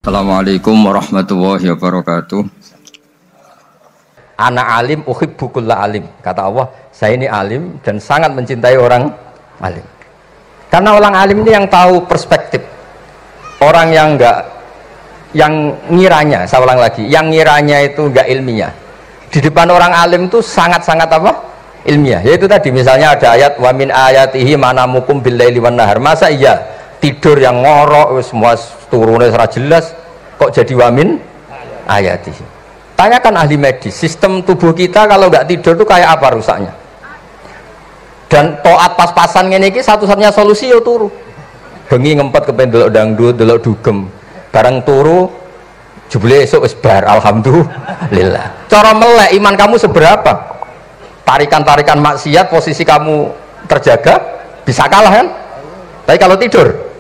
Assalamualaikum warahmatullahi wabarakatuh. Ana alim uhibbu kulla alim. Kata Allah, saya ini alim dan sangat mencintai orang alim. Karena orang alim ini yang tahu perspektif. Orang yang ngiranya, saya ulang lagi, yang ngiranya itu enggak ilmiah. Di depan orang alim itu sangat-sangat apa? Ilmiah. Yaitu tadi misalnya ada ayat wa min ayatihi manamukum billaili wan nahar. Masa iya tidur yang ngorok semua turunnya secara jelas kok jadi wamin ayatihi. Tanyakan ahli medis, sistem tubuh kita kalau nggak tidur itu kayak apa rusaknya. Dan toat pas-pasan ini satu-satunya solusi ya turu. Bengi ngempet kepen delok dangdut, delok dugem. Barang turu jebule esuk wis bar, alhamdulillah. Cara melek iman kamu seberapa? Tarikan-tarikan maksiat posisi kamu terjaga bisa kalah kan? Tapi kalau tidur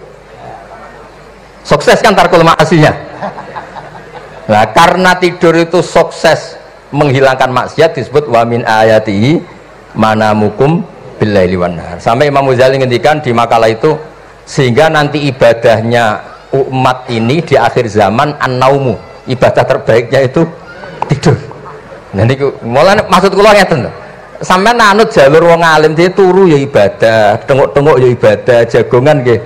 sukses kan tarkul maksinya. Nah, karena tidur itu sukses menghilangkan maksiat disebut wa min ayatihi manamukum billaili wan nahar. Sampai Imam Ghazali ngendikan di makalah itu sehingga nanti ibadahnya umat ini di akhir zaman an-naumu, ibadah terbaiknya itu tidur. Nah niku mulane maksud kula ngeten lho. Sampeyan anut jalur wong alim dia turu ya ibadah, tengok-tengok ya ibadah, jagongan nggih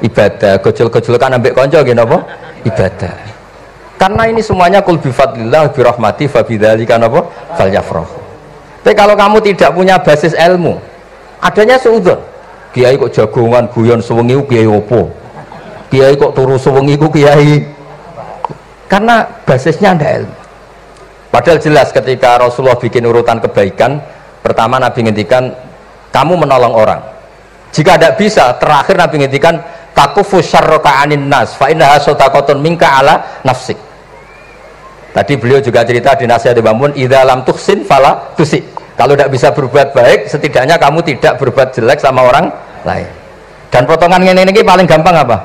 ibadah, gojol-gojolkan ambek kanca nggih napa? Ibadah. Karena ini semuanya kul bi fadlillah bi rahmati fa bidzalika napa? Falyafrah. Tapi kalau kamu tidak punya basis ilmu, adanya suudzon. Kiai kok jagongan guyon sewengi kiai opo? Kiai kok turu sewengi ku kiai. Karena basisnya ada ilmu. Padahal jelas ketika Rasulullah bikin urutan kebaikan, pertama Nabi ngendikan kamu menolong orang. Jika tidak bisa, terakhir Nabi ngendikan takufu syarraka anin nas fa innaha sadaqatun minka ala nafsik. Tadi beliau juga cerita di nasihat Bangun idza lam tuhsin fala tusi. Kalau tidak bisa berbuat baik, setidaknya kamu tidak berbuat jelek sama orang lain. Dan potongan ini paling gampang apa?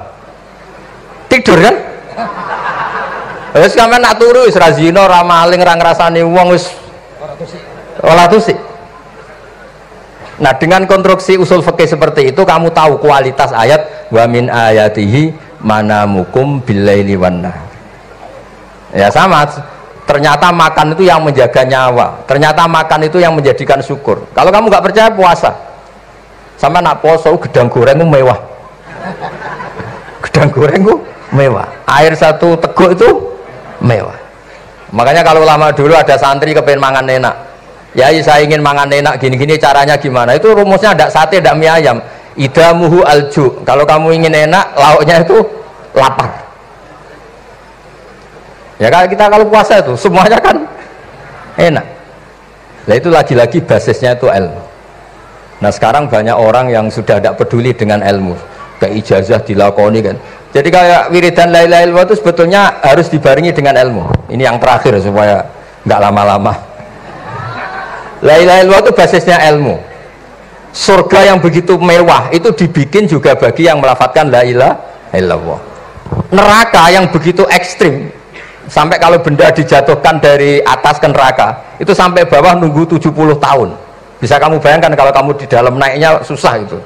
Tidur kan? Wis sampean nak turu wis ra zina, ra maling, ra ngrasani wong wis ora tusi. Nah, dengan konstruksi usul fikih seperti itu kamu tahu kualitas ayat wa min ayatihi manamukum billaili wan nahar. Ya sama, ternyata makan itu yang menjaga nyawa, ternyata makan itu yang menjadikan syukur. Kalau kamu nggak percaya puasa, sama nak poso gedang goreng itu mewah. Gedang goreng itu mewah, air satu teguk itu mewah. Makanya kalau lama dulu ada santri kepengen mangan enak, ya saya ingin mangan enak gini-gini caranya gimana, itu rumusnya ada sate, ada mie ayam, idamuhu alju. Kalau kamu ingin enak, lauknya itu lapar. Ya kita kalau puasa itu semuanya kan enak. Nah itu lagi-lagi basisnya itu ilmu. Nah sekarang banyak orang yang sudah tidak peduli dengan ilmu, kayak ijazah dilakoni kan. Jadi kayak wiridan la ilaha illallah itu sebetulnya harus dibarengi dengan ilmu. Ini yang terakhir supaya nggak lama-lama. La ilaha illallah itu basisnya ilmu. Surga yang begitu mewah itu dibikin juga bagi yang melafadzkan la ilaha illallah. Neraka yang begitu ekstrim, sampai kalau benda dijatuhkan dari atas ke neraka itu sampai bawah nunggu 70 tahun. Bisa kamu bayangkan kalau kamu di dalam naiknya susah itu.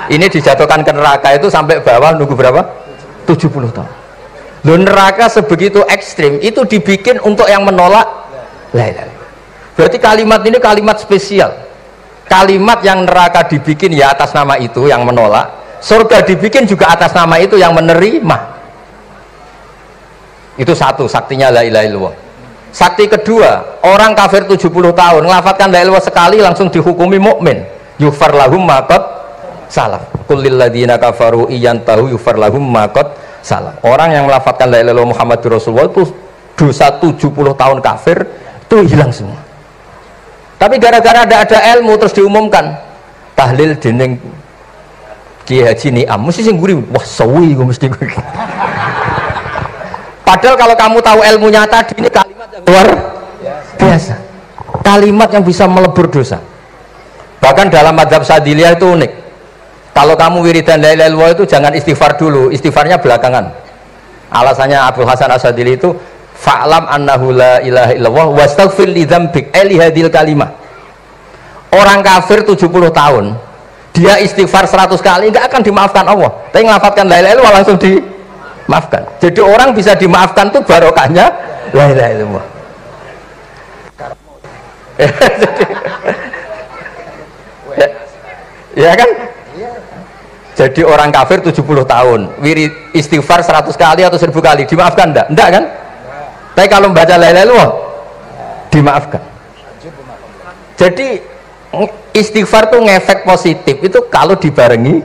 Ini dijatuhkan ke neraka itu sampai bawah nunggu berapa? 70 tahun. Loh, neraka sebegitu ekstrim itu dibikin untuk yang menolak la ilaha. Berarti kalimat ini kalimat spesial. Kalimat yang neraka dibikin ya atas nama itu yang menolak, surga dibikin juga atas nama itu yang menerima. Itu satu saktinya la ilaha illallah. Sakti kedua, orang kafir 70 tahun ngelafatkan la ilaha illallah sekali langsung dihukumi mukmin. Yufar lahum ma qad salaf. Qul lil ladzina kafaru iyantahu yufar lahum ma qad salaf. Orang yang melafatkan la ilaha illallah Muhammadur Rasulullah itu dosa 70 tahun kafir itu hilang semua. Tapi gara-gara ada ilmu terus diumumkan tahlil dening Kiai Haji Niam mesti sing guri wah sawi iku mesti. Padahal kalau kamu tahu ilmunya tadi ini kalimat yang luar biasa, kalimat yang bisa melebur dosa. Bahkan dalam mazhab Sadiliyah itu unik. Kalau kamu wiridan la ilaha illallah itu jangan istighfar dulu, istighfarnya belakangan. Alasannya Abdul Hasan As-Sadili itu fa'lam annahu la ilaha illallah wastaghfir li dzambik li hadhil kalimah. Orang kafir 70 tahun dia istighfar 100 kali nggak akan dimaafkan Allah, tapi ngelafatkan la ilaha illallah langsung di maafkan. Jadi orang bisa dimaafkan tuh barokahnya la ilaha illallah. Ya kan? Jadi orang kafir 70 tahun wirid istighfar 100 kali atau 1000 kali dimaafkan enggak? Enggak kan? Tapi kalau membaca la ilaha illallah dimaafkan. Jadi istighfar tuh ngefek positif itu kalau dibarengi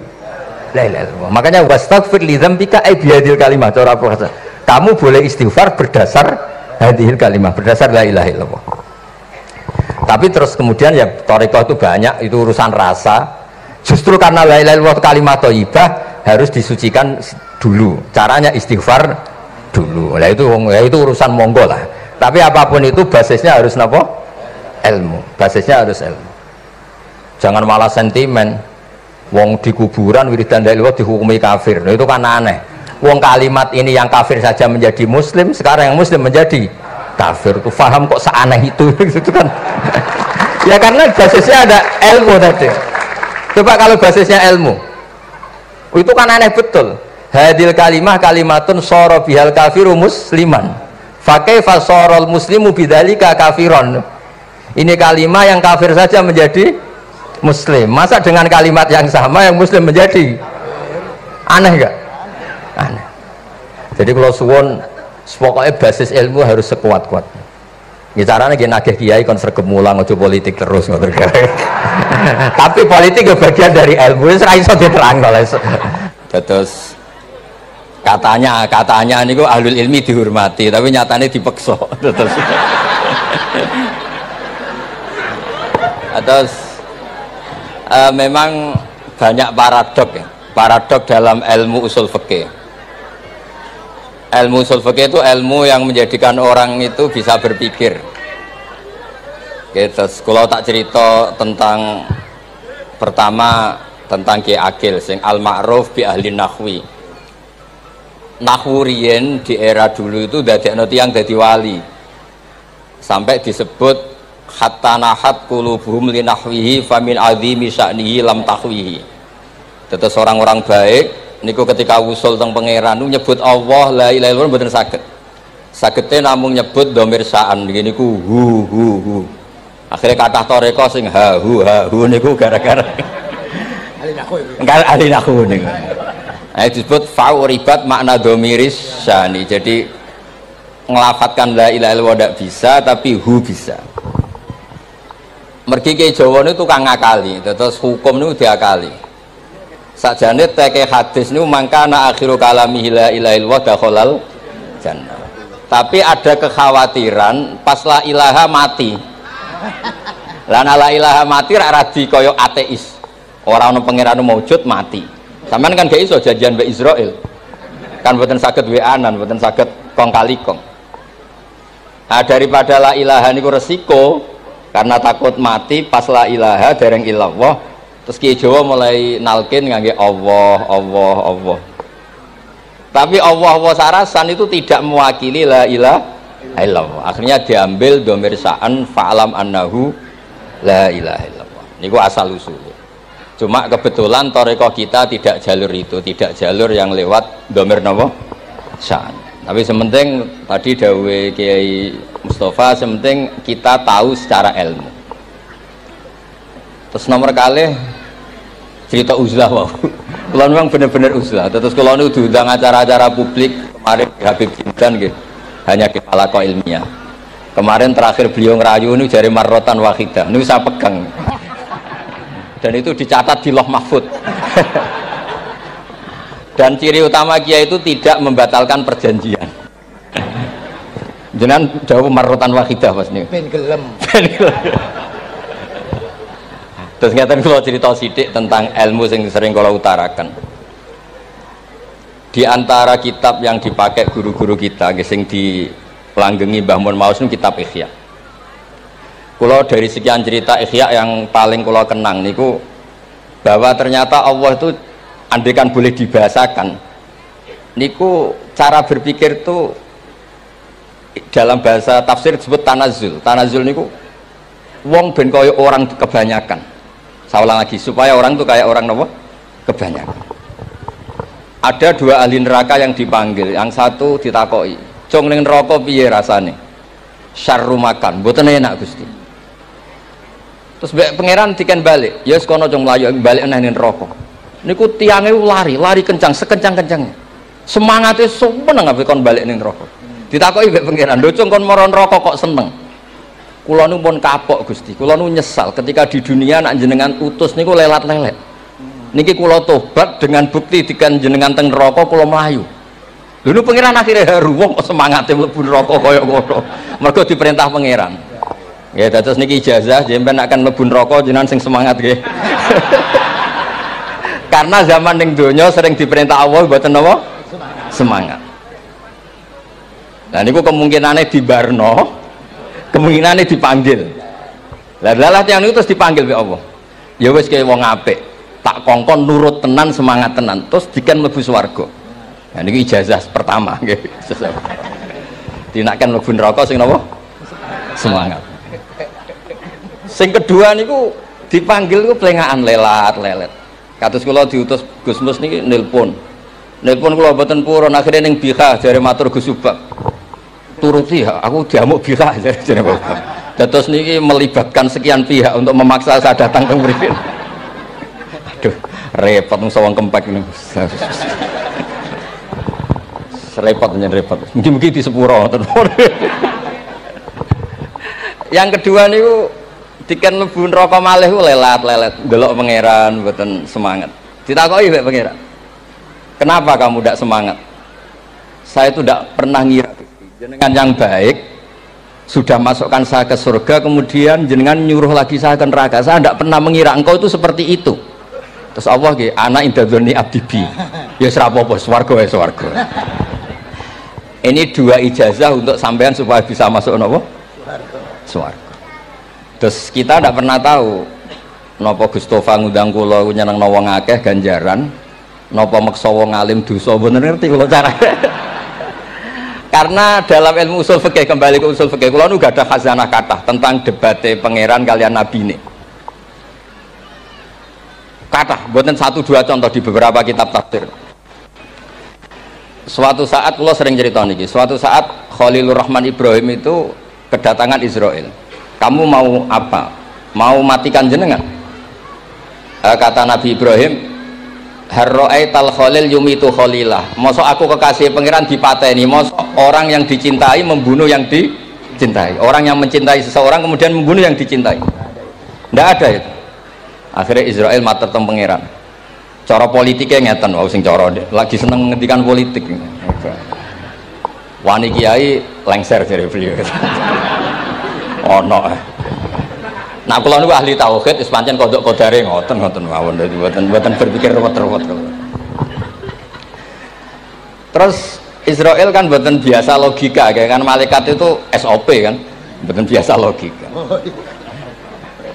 la ilaha illallah. Makanya wastaghfir li dzambika ay bihadil kalimah. Cara apa? Kamu boleh istighfar berdasar hadhil kalimah, berdasar la ilaha illallah. Tapi terus kemudian ya thariqah itu banyak, itu urusan rasa. Justru karena la ilaha illallah kalimat thayyibah harus disucikan dulu. Caranya istighfar dulu. Lah itu urusan monggo lah. Tapi apapun itu basisnya harus napa? Ilmu. Basisnya harus ilmu. Jangan malah sentimen. Wong di kuburan wiridan la ilaha illallah dihukumi kafir. Nah, itu kan aneh. Wong kalimat ini yang kafir saja menjadi muslim, sekarang yang muslim menjadi kafir. Itu paham kok seaneh itu gitu kan. Ya karena basisnya ada ilmu tadi. Coba kalau basisnya ilmu itu kan aneh betul. Hadil kalimah kalimatun soro bihal kafiru musliman fakaifa sorol muslimu bidzalika kafiron. Ini kalimat yang kafir saja menjadi muslim, masa dengan kalimat yang sama yang muslim menjadi aneh enggak? Aneh. Jadi kalau suwon pokoknya basis ilmu harus sekuat-kuatnya. Ya caranya gini nagih kiai kon sregep mulang aja politik terus ngoten. Tapi politik itu bagian dari ilmu, wis ra iso diterangno. Terus katanya niku ahlul ilmi dihormati, tapi nyatanya dipeksa. Terus memang banyak paradok dalam ilmu usul fikih. Ilmu usul fikih itu ilmu yang menjadikan orang itu bisa berpikir. Gitu. Kalau tak cerita tentang pertama tentang Ki Akil sing al ma'ruf bi ahli nahwi. Nahwu riyen di era dulu itu dadekno tiyang dadi wali. Sampai disebut hatta nahat qulubuhum li nahwihi famin azimi sya'nihi lam tahwihi. Terus orang-orang baik niku ketika usul teng pangeran nyebut Allah la ilaha illallah mboten saged. Sagete namung nyebut dhamir sa'an niku hu. Akhirnya kathah thariqah sing ha hu niku gara-gara ahli nahwu niku. Nah, disebut fa'uribat makna dhamiris sya'ni. Jadi ngelafatkan la ilaha illallah tidak bisa tapi hu bisa. Mergi ke Jawa niku tukang ngakali, terus hukum niku diakali. Sakjane teke hadis niku mangkana akhiru kalamihi la ilaha illallah dakhalal jannah. Tapi ada kekhawatiran pas la ilaha mati. Lah la ilaha mati ra radi kaya ateis. Ora ono pangeran maujud mati. Sampean kan gak iso janjian mbek Israel. Kan mboten saged weanan, mboten saged kong kali kong. Nah, daripada la ilaha niku resiko karena takut mati pas la ilaha dereng illallah. Terus Ki Jawa mulai nalkin ngangge Allah. Tapi Allah sarasan itu tidak mewakili la ilaha illallah. Akhirnya diambil dhamir sa'an fa'alam annahu la ilaha illallah. Niku asal usulnya. Cuma kebetulan thariqah kita tidak jalur itu, tidak jalur yang lewat dhamir napa? Sa'an. Tapi sementing tadi dawuh Kiai Mustafa, sementing kita tahu secara ilmu. Terus nomor kalih cerita uzlah wow. Kalau memang benar-benar uzlah. Terus kalau ini diundang acara-acara publik kemarin Habib Jindan gitu, hanya di halaqah ilmiah. Kemarin terakhir beliau ngerayu ini jari marrotan wahidah. Ini saya pegang. Dan itu dicatat di Loh Mahfud. Dan ciri utama kiai itu tidak membatalkan perjanjian. Jenengan jauh marrotan wahidah pas nih. Ben gelem. Terus ngeten kula cerita sithik tentang ilmu yang sering kalau utarakan. Di antara kitab yang dipakai guru-guru kita sing dilanggengi Mbah Mun Maus niku kitab Ihya. Kula dari sekian cerita Ihya yang paling kula kenang niku bahwa ternyata Allah itu andaikan boleh dibahasakan niku cara berpikir tuh dalam bahasa tafsir disebut tanazul niku wong ben kaya orang kebanyakan. Saya ulang lagi supaya orang tuh kayak orang nopo kebanyakan. ada dua ahli neraka yang dipanggil, yang satu ditakoi, "Cung ning neraka piye rasane?" "Syarru makan." "Mboten enak, Gusti." Terus pangeran diken balik, "Ya wis kono cung mlayu balik nang neraka." Niku tiange lari kencang, sekencang-kencangnya. Semangate sumeneng ape kon balik ning neraka. Ditakoki mbek pangeran, "Lho cung kon mara neraka kok seneng?" "Kula nu pun kapok Gusti, kula nu nyesal ketika di dunia nak jenengan utus niku lelat-lelet. Niki kula tobat dengan bukti dikan jenengan teng neraka kula mlayu." Lho nu pangeran akhire haru, wong kok semangate mlebu neraka kaya ngono. Mergo diperintah pangeran. Nggih, dados niki ijazah jenengan akan mlebu neraka jenengan sing semangat nggih. Karena zaman ning donya sering diperintah Allah mboten napa? Semangat. Nah niku kemungkinannya dibarno, kemungkinannya dipanggil. Lah tiyang niku terus dipanggil oleh Allah. Ya wis kaya wong apik, tak kongkon nurut tenan, semangat tenan, terus diken mlebu swarga. Nah niku ijazah pertama nggih. Dinaken mlebu neraka sing napa? Semangat. Sing kedua niku dipanggil niku plengakan lelat-lelet. Kados kula diutus Gus Mus niki nelpon kula mboten purun, akhirnya ning Bika jare matur Gus Subak. "Turuti ya, aku diamuk Bika," jare Bapak. Dados niki melibatkan sekian pihak untuk memaksa saya datang ke mriki. Aduh, repot wong sawang kempek niku. Repot. Mungkin di sepuro. Yang kedua niku diken mlebu neraka malih ku lelat-lelet, ndelok pangeran mboten semangat. Ditakoki mbek pangeran, "Kenapa kamu tidak semangat?" "Saya itu tidak pernah ngira jenengan yang baik sudah masukkan saya ke surga, kemudian jenengan nyuruh lagi saya ke neraka. Saya tidak pernah mengira engkau itu seperti itu." Terus Allah nggih, "Ana indadzoni abdibi." Ya ora apa-apa, swarga ya swarga. Ini dua ijazah untuk sampean supaya bisa masuk napa? Swarga. Terus kita tidak pernah tahu napa Gustofa ngundang kula nyenengno wong akeh ganjaran, napa meksa wong alim dosa, bener ngerti kula cara. Karena dalam ilmu usul fikih, kembali ke usul fikih, kula nu gak ada khazanah kathah tentang debate pangeran kalian nabi ini. Kathah, mboten satu dua contoh di beberapa kitab tafsir. Suatu saat kula sering cerita niki, suatu saat Khalilur Rahman Ibrahim itu kedatangan Israel. "Kamu mau apa? Mau matikan jenengan?" Kata Nabi Ibrahim, "Harro'aital khalil yumitu khalilah." Mosok aku kekasih pangeran dipateni, mosok orang yang dicintai membunuh yang dicintai, orang yang mencintai seseorang kemudian membunuh yang dicintai. Tidak ada itu. Akhirnya Israel matur teng pangeran. Cara politiknya ngeten, wau sing cara lagi seneng ngendikan politik. Wani kiai lengser dari beliau. Ono. Nah kula niku ahli tauhid wis pancen kodok kodare ngoten mawon, dadi mboten berpikir ruwet-ruwet. Terus Israel kan mboten biasa logika, kan malaikat itu SOP kan, mboten biasa logika.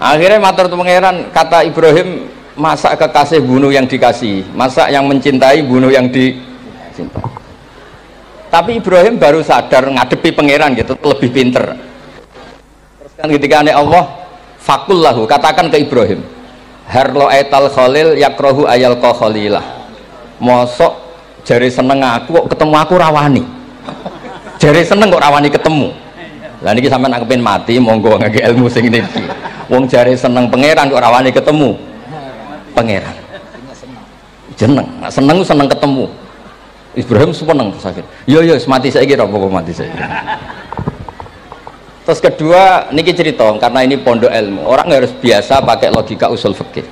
Akhirnya matur pangeran, kata Ibrahim, "Masa kekasih bunuh yang dikasih, masa yang mencintai bunuh yang dicintai." Tapi Ibrahim baru sadar ngadepi pangeran gitu, lebih pinter. Ketika Allah fakullahu, katakan ke Ibrahim, "Harlo aital khalil yakrohu ayal ko khalilah." Mosok jari seneng aku kok ketemu aku rawani, jari seneng kok rawani ketemu. Lah niki sampean aku pengen mati, monggo ngake ilmu sing niki. Wong jari seneng pangeran kok rawani ketemu pangeran. Jeneng, seneng seneng ketemu. Ibrahim seneng sakit. Yo mati saiki ora apa-apa mati saiki. Terus kedua, niki cerita karena ini pondok ilmu, orang harus biasa pakai logika usul fikih.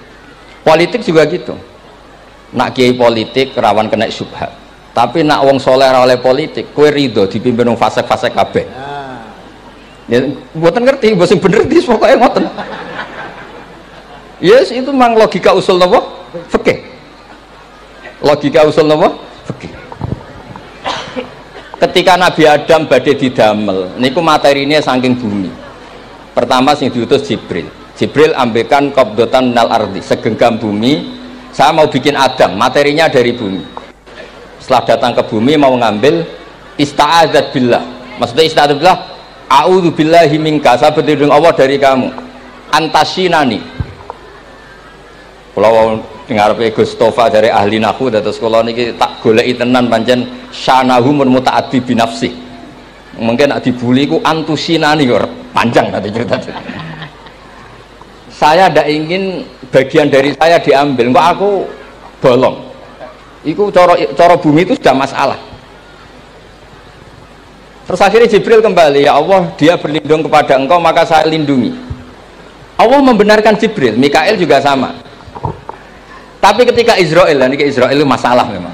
Politik juga gitu. Nak kiai politik rawan kena syubhat. Tapi nak wong soleh oleh politik, kue ridho dipimpin wong fasik-fasik kabeh. Ya, mboten ngerti, mbok sing bener dis pokoke ngoten. Yes, itu memang logika usul napa? Fikih. Logika usul napa? Fikih. Ketika Nabi Adam badhe didamel niku materinya saking bumi. Pertama sing diutus Jibril ambekan qabdatan minal ardi, segenggam bumi, saya mau bikin Adam, materinya dari bumi. Setelah datang ke bumi mau ngambil ista'adzat billah, maksudnya ista'adzat billah, a'udzu billahi minka, saya berlindung Allah dari kamu, antasinani. Kalau dengar pe Gustofa dari ahli nahwu dados kula niki tak goleki tenan pancen syanahu mun mutaaddi bi nafsi. Mungkin nek dibuli ku antusinani kok panjang nanti cerita. Saya tidak ingin bagian dari saya diambil, kok aku bolong. Iku cara bumi itu sudah masalah. Terus akhirnya Jibril kembali, ya Allah, dia berlindung kepada engkau maka saya lindungi. Allah membenarkan Jibril, Mikail juga sama. Tapi ketika Israel, ini Israel itu masalah memang.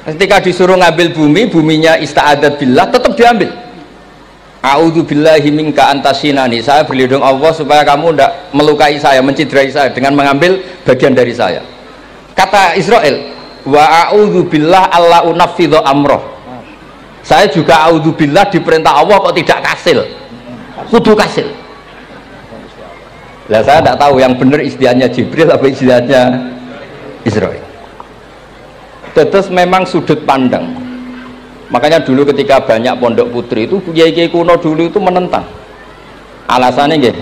Ketika disuruh ngambil bumi, buminya ista'adat billah, tetap diambil. A'udzu billahi minka antasinani. Saya berlindung Allah supaya kamu tidak melukai saya, menciderai saya dengan mengambil bagian dari saya. Kata Israel, wa a'udzu billah alla unaffidhu amroh. Saya juga a'udzu billah diperintah Allah kok tidak kasil. Kudu kasil. Lah saya tidak tahu yang benar istilahnya Jibril atau istilahnya Israel. Terus memang sudut pandang. Makanya dulu ketika banyak pondok putri itu kiai-kiai kuno dulu itu menentang. Alasannya nggih,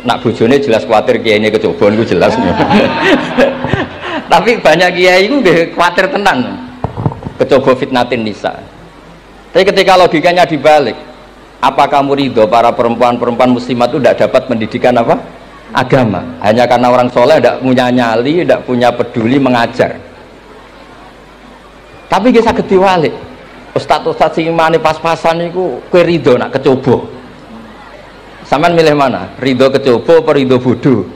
nak bojone jelas khawatir kiai ini kecobaan itu jelas. Tapi banyak kiai itu nggih khawatir tenan. Kecoba fitnatin nisa. Tapi ketika logikanya dibalik, apa kamu ridho para perempuan-perempuan muslimat itu tidak dapat pendidikan apa? Agama. Hanya karena orang soleh tidak punya nyali, tidak punya peduli mengajar. Tapi kita saged diwalik. Ustaz-ustaz sing imane pas-pasan niku kowe ridho nak kecoba. Sampeyan milih mana? Ridho kecoba apa ridho bodoh?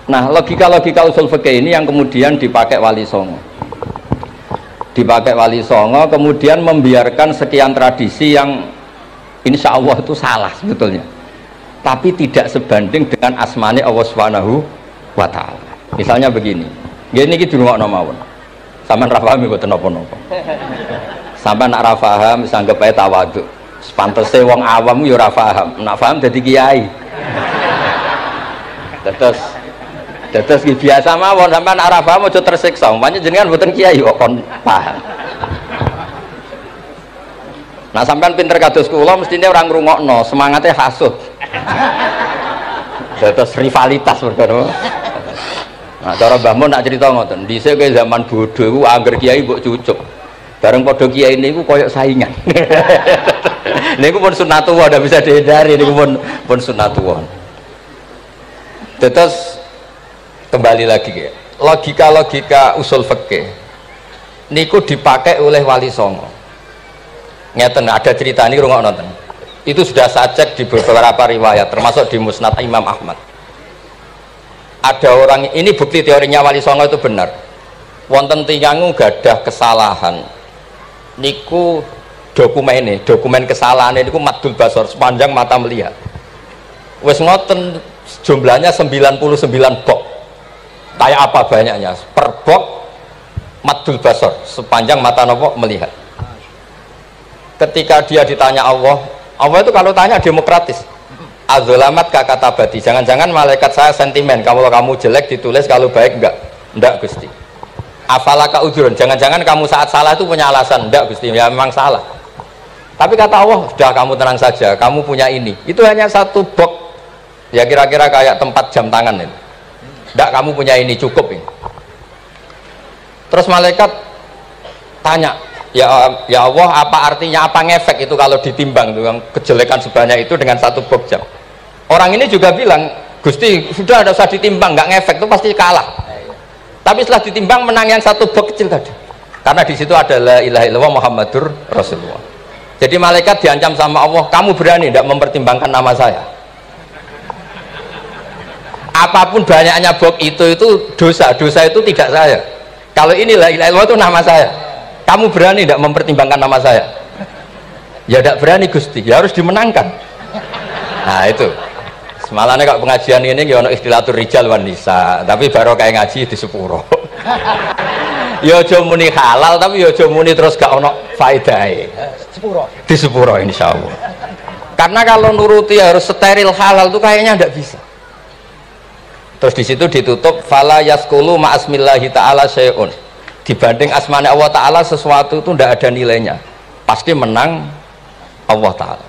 Nah, logika-logika usul fikih ini yang kemudian dipakai Wali Songo. Dipakai Wali Songo kemudian membiarkan sekian tradisi yang insya Allah itu salah sebetulnya. Tapi tidak sebanding dengan asmane Allah Subhanahu wa taala. Misalnya begini. Nggih niki dirungokno mawon. Sampeyan ra paham mboten napa-napa. Sampeyan nak ra paham wis anggap ae tawadhu. Pantese wong awam yo ora paham. Nak paham dadi kiai. Terus biasa mawon sampeyan nak ra paham aja tersiksa. Umpamane jenengan mboten kiai kok kon paham. Nah sampean pinter kados kula mestine ora ngrungokno, semangate hasud. Terus rivalitas perkara. Nah cara Mbah Mun nak cerita ngoten, dhisik ke zaman bodoh iku angger kiai mbok cucuk. Bareng padha kiai niku koyok saingan. Niku pun sunatullah ndak bisa dihindari, niku pun sunatullah. Terus kembali lagi ya. Logika-logika usul fikih niku dipakai oleh Wali Songo. Ngeten ada cerita ini rungokno nonton. Itu sudah saya cek di beberapa riwayat termasuk di Musnad Imam Ahmad. Ada orang ini bukti teorinya Wali Songo itu benar. Wonten tiyangu gadah kesalahan. Niku dokumen kesalahan niku madul basor sepanjang mata melihat. Wes ngoten jumlahnya 99 box. Kayak apa banyaknya? Per box madul basor sepanjang mata nopo melihat. Ketika dia ditanya Allah itu kalau tanya demokratis. Azolamat kata bati, jangan-jangan malaikat saya sentimen kalau kamu jelek ditulis, kalau baik enggak Gusti. Afalaka udhurun, jangan-jangan kamu saat salah itu punya alasan. Enggak Gusti, ya memang salah. Tapi kata Allah, sudah kamu tenang saja, kamu punya ini. Itu hanya satu box, ya kira-kira kayak tempat jam tangan itu. Enggak, kamu punya ini, cukup ini. Terus malaikat tanya, ya Allah, apa artinya, apa ngefek itu kalau ditimbang tuh, kejelekan sebanyak itu dengan satu box jam. Orang ini juga bilang, Gusti sudah ada usah ditimbang, nggak ngefek itu pasti kalah. Tapi setelah ditimbang menang yang satu box kecil tadi, karena di situ ada la ilaha illallah Muhammadur Rasulullah. Jadi malaikat diancam sama Allah, kamu berani tidak mempertimbangkan nama saya? Apapun banyaknya box itu dosa itu tidak saya. Kalau ini la ilaha illallah itu nama saya. Kamu berani tidak mempertimbangkan nama saya? Ya tidak berani Gusti, ya harus dimenangkan. Nah itu semalannya kalau pengajian ini ya ono istilatur rijal wan nisa, tapi baru kayak ngaji di sepuro. Ya aja muni halal tapi ya aja muni terus gak ono faedahe. Di sepuro insyaallah. Karena kalau nuruti harus steril halal itu kayaknya tidak bisa. Terus di situ ditutup fala yaskulu ma'asmillahi ta'ala syai'un. Dibanding asmane Allah Ta'ala sesuatu itu tidak ada nilainya, pasti menang Allah Ta'ala.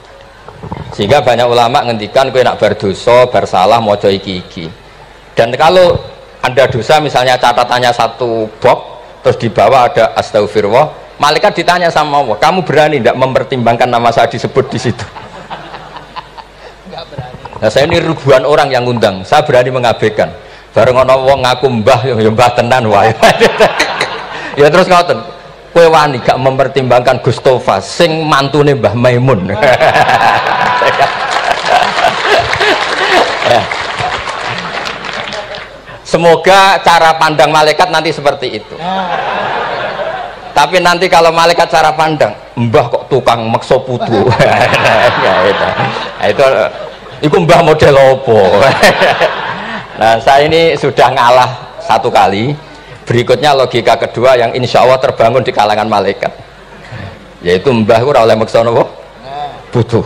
Sehingga banyak ulama ngendikan kowe nak berdosa bersalah maca iki-iki. Dan kalau Anda dosa misalnya catatannya 1 box, terus di bawah ada astagfirullah, malaikat ditanya sama Allah, kamu berani tidak mempertimbangkan nama saya disebut di situ? Nah, saya ini ribuan orang yang ngundang, saya berani mengabaikan. Bareng ana wong ngaku mbah ya mbah tenan wae. Ya terus ngoten, kowe wani gak mempertimbangkan Gustofa sing mantune Mbah Maimun. Semoga cara pandang malaikat nanti seperti itu. Tapi nanti kalau malaikat cara pandang, mbah kok tukang maksa putu. Itu mbah model opo. Nah, saya ini sudah ngalah 1 kali. Berikutnya logika kedua yang insya Allah terbangun di kalangan malaikat, yaitu mbah ora oleh maksa napa? Putu.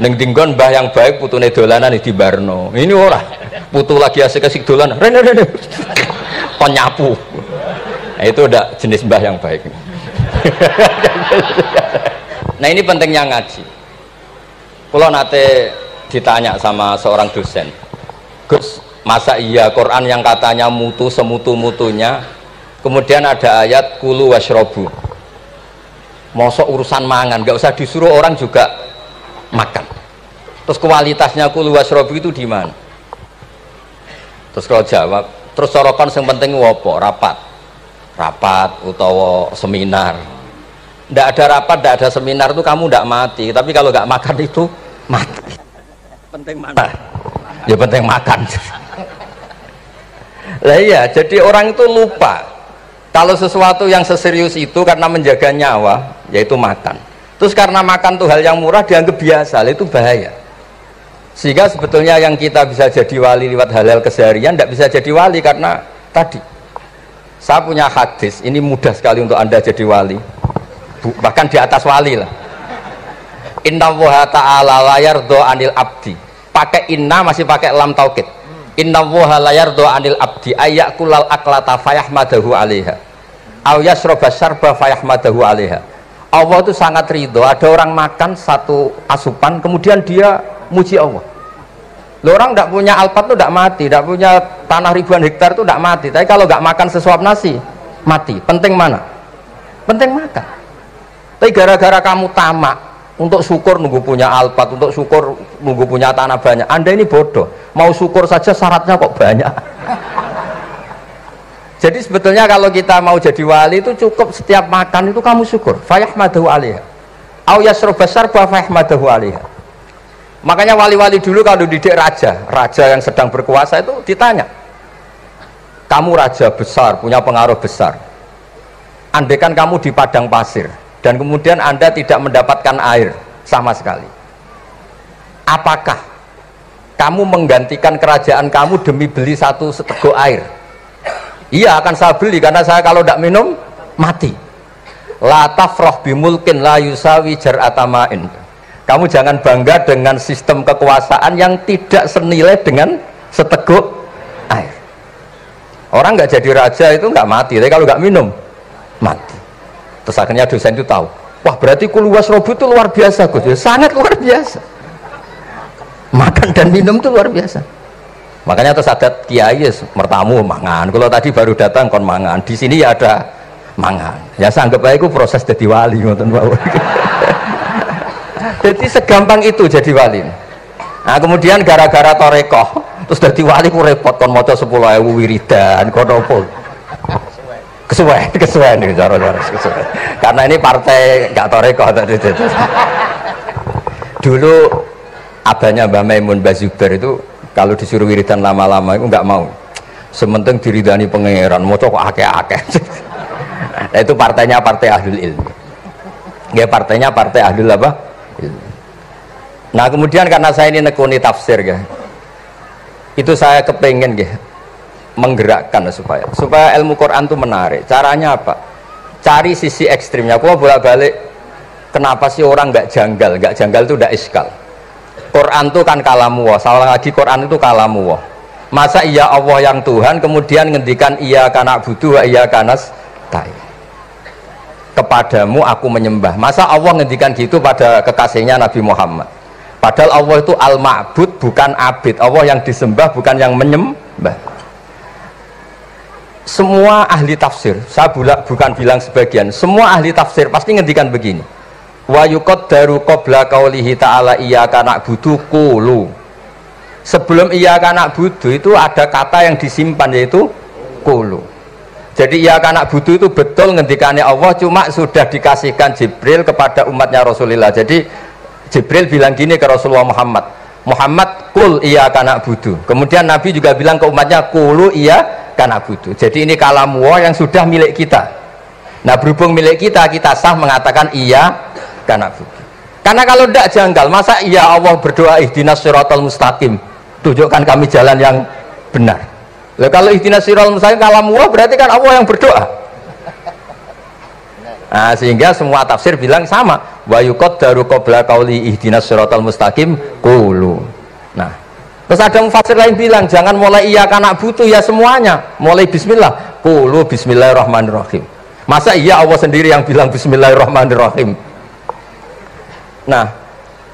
Ning dinggon mbah yang baik putune dolanan di barno. Ini ora. Putu lagi asik-asik dolan. Rene. Kon nyapu. Nah, itu udah jenis mbah yang baik. Nah, ini pentingnya ngaji. Kalau nate ditanya sama seorang dosen, Gus, masa iya Quran yang katanya mutu semutu-mutunya, kemudian ada ayat kulu washrobu, mosok urusan mangan, gak usah disuruh orang juga makan. Terus kualitasnya kulu washrobu itu di mana? Terus kalau jawab, terus sorokan yang penting wopo, rapat utawa seminar. Ndak ada rapat, ndak ada seminar itu kamu ndak mati, tapi kalau nggak makan itu mati. Penting mana? Ya penting makan. Lah iya, jadi orang itu lupa kalau sesuatu yang seserius itu karena menjaga nyawa, yaitu makan. Terus karena makan tuh hal yang murah dianggap biasa, itu bahaya. Sehingga sebetulnya yang kita bisa jadi wali lewat halal keseharian tidak bisa jadi wali karena tadi. Saya punya hadis, ini mudah sekali untuk Anda jadi wali, bahkan di atas wali lah. Inna woha ta'ala layar do anil abdi, pakai inna masih pakai lam taukid. Inna woha layar do anil abdi ayakulal aklata fayahmadahu alaiha aw yasroba syarba fayahmadahu alaiha. Allah itu sangat ridho ada orang makan 1 asupan kemudian dia muji Allah. Loh, orang tidak punya alpat itu tidak mati, tidak punya tanah ribuan hektar itu tidak mati, tapi kalau nggak makan sesuap nasi mati. Penting mana? Penting makan. Tapi gara-gara kamu tamak untuk syukur nunggu punya alpat, untuk syukur nunggu punya tanah banyak, Anda ini bodoh. Mau syukur saja syaratnya kok banyak. Jadi sebetulnya kalau kita mau jadi wali itu cukup setiap makan itu kamu syukur. Fayahmadahu alaiha aw yasroba syarba fayahmadahu alaiha. Makanya wali-wali dulu kalau didik raja yang sedang berkuasa itu ditanya, kamu raja besar, punya pengaruh besar, andaikan kamu di padang pasir dan kemudian Anda tidak mendapatkan air sama sekali, apakah kamu menggantikan kerajaan kamu demi beli 1 seteguk air? Iya, akan saya beli karena saya kalau tidak minum mati. La tafrah bimulkin la yusawi jar'atamain. Kamu jangan bangga dengan sistem kekuasaan yang tidak senilai dengan seteguk air. Orang nggak jadi raja itu nggak mati, tapi kalau nggak minum mati. Terus akhirnya dosen itu tahu, wah berarti kulu wasrobu itu luar biasa, Gus. Sangat luar biasa. Makan dan minum itu luar biasa. Makanya terus ada kiai mertamu mangan. Kalau tadi baru datang kon mangan, di sini ya ada mangan. Ya saya anggap aja itu proses jadi wali, ngoten mawon. Jadi segampang itu jadi wali. Nah kemudian gara-gara torekoh terus jadi wali ku repot kon maca 10.000 wiridan kon opo. Kesuwen nih cara-cara kesuwen. Karena ini partai gak torekoh tadi. Dulu abahnya Mbah Maimun Mbah Zubair itu kalau disuruh wiridan lama-lama itu nggak mau. Sementing diridani pangeran, maca kok akeh-akeh. Nah, itu partainya partai ahlul ilmi. Ya partainya partai ahlul apa? Nah kemudian karena saya ini nekuni tafsir ya, itu saya kepengen ya menggerakkan supaya ilmu Quran itu menarik. Caranya apa? Cari sisi ekstrimnya. Aku bolak-balik kenapa sih orang nggak janggal itu udah iskal. Quran itu kan kalamullah, salah lagi Quran itu kalamullah. Masa iya Allah yang Tuhan kemudian ngendikan iya kana budu wa iya kanas tai, kepadamu aku menyembah. Masa Allah ngendikan gitu pada kekasihnya Nabi Muhammad? Padahal Allah itu al-ma'bud bukan abid. Allah yang disembah bukan yang menyembah. semua ahli tafsir, saya bukan bilang sebagian, semua ahli tafsir pasti ngendikan begini. Wa yuqaddaru qabla qaulihi ta'ala iyyaka na'budu qulu. Sebelum iyyaka na'budu itu ada kata yang disimpan yaitu qulu. Jadi iyyaka na'budu itu betul ngendikannya Allah, cuma sudah dikasihkan Jibril kepada umatnya Rasulullah. Jadi Jibril bilang gini ke Rasulullah Muhammad, Muhammad qul iyyaka na'budu. Kemudian Nabi juga bilang ke umatnya qulu iyyaka na'budu. Jadi ini kalam Allah yang sudah milik kita. Nah berhubung milik kita, kita sah mengatakan iyyaka na'budu. Karena kalau tidak janggal, masa iya Allah berdoa ihdinas siratal mustaqim, tunjukkan kami jalan yang benar. Lah kalau ihdinas siratal mustaqim kalam Allah berarti kan Allah yang berdoa. Nah, sehingga semua tafsir bilang sama, wa yuqaddaru qabla qauli ihdinas siratal mustaqim qulu. Nah, terus ada mufassir lain bilang jangan mulai iyyaka na'budu ya semuanya, mulai bismillah, qulu bismillahirrahmanirrahim. Masa iya Allah sendiri yang bilang bismillahirrahmanirrahim? Nah,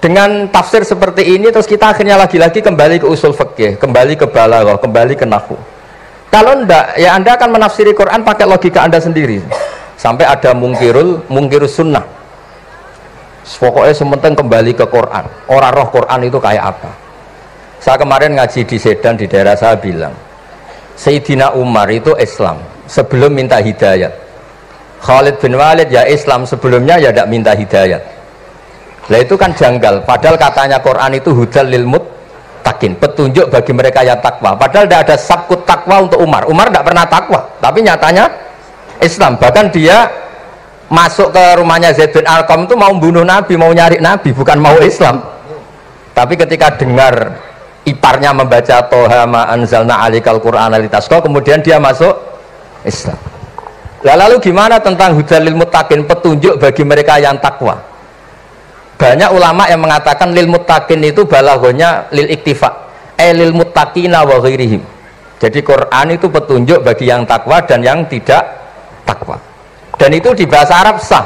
dengan tafsir seperti ini terus kita akhirnya lagi-lagi kembali ke usul fikih, kembali ke balaghah, kembali ke nahwu. Kalau ndak, ya Anda akan menafsiri Quran pakai logika Anda sendiri. Sampai ada mungkirus sunnah. Pokoknya sementing kembali ke Quran. Orang roh Quran itu kayak apa? Saya kemarin ngaji di Sedan di daerah saya bilang, Sayyidina Umar itu Islam sebelum minta hidayat. Khalid bin Walid ya Islam sebelumnya ya tidak minta hidayat. Lah itu kan janggal. Padahal katanya Quran itu hudal lil muttaqin, petunjuk bagi mereka yang takwa. Padahal tidak ada sabkut takwa untuk Umar. Umar tidak pernah takwa, tapi nyatanya Islam. Bahkan dia masuk ke rumahnya Zaid bin Arqam itu mau bunuh Nabi, mau nyari Nabi, bukan mau Islam. Tapi ketika dengar iparnya membaca Toha ma anzalna alikal Qur'ana litasqa, kemudian dia masuk Islam. Lalu gimana tentang hudal lil muttaqin, petunjuk bagi mereka yang takwa? Banyak ulama yang mengatakan lil muttaqin itu balaghahnya lil iktifa, lil muttaqina wa ghairihim. Jadi Quran itu petunjuk bagi yang takwa dan yang tidak takwa. Dan itu di bahasa Arab sah.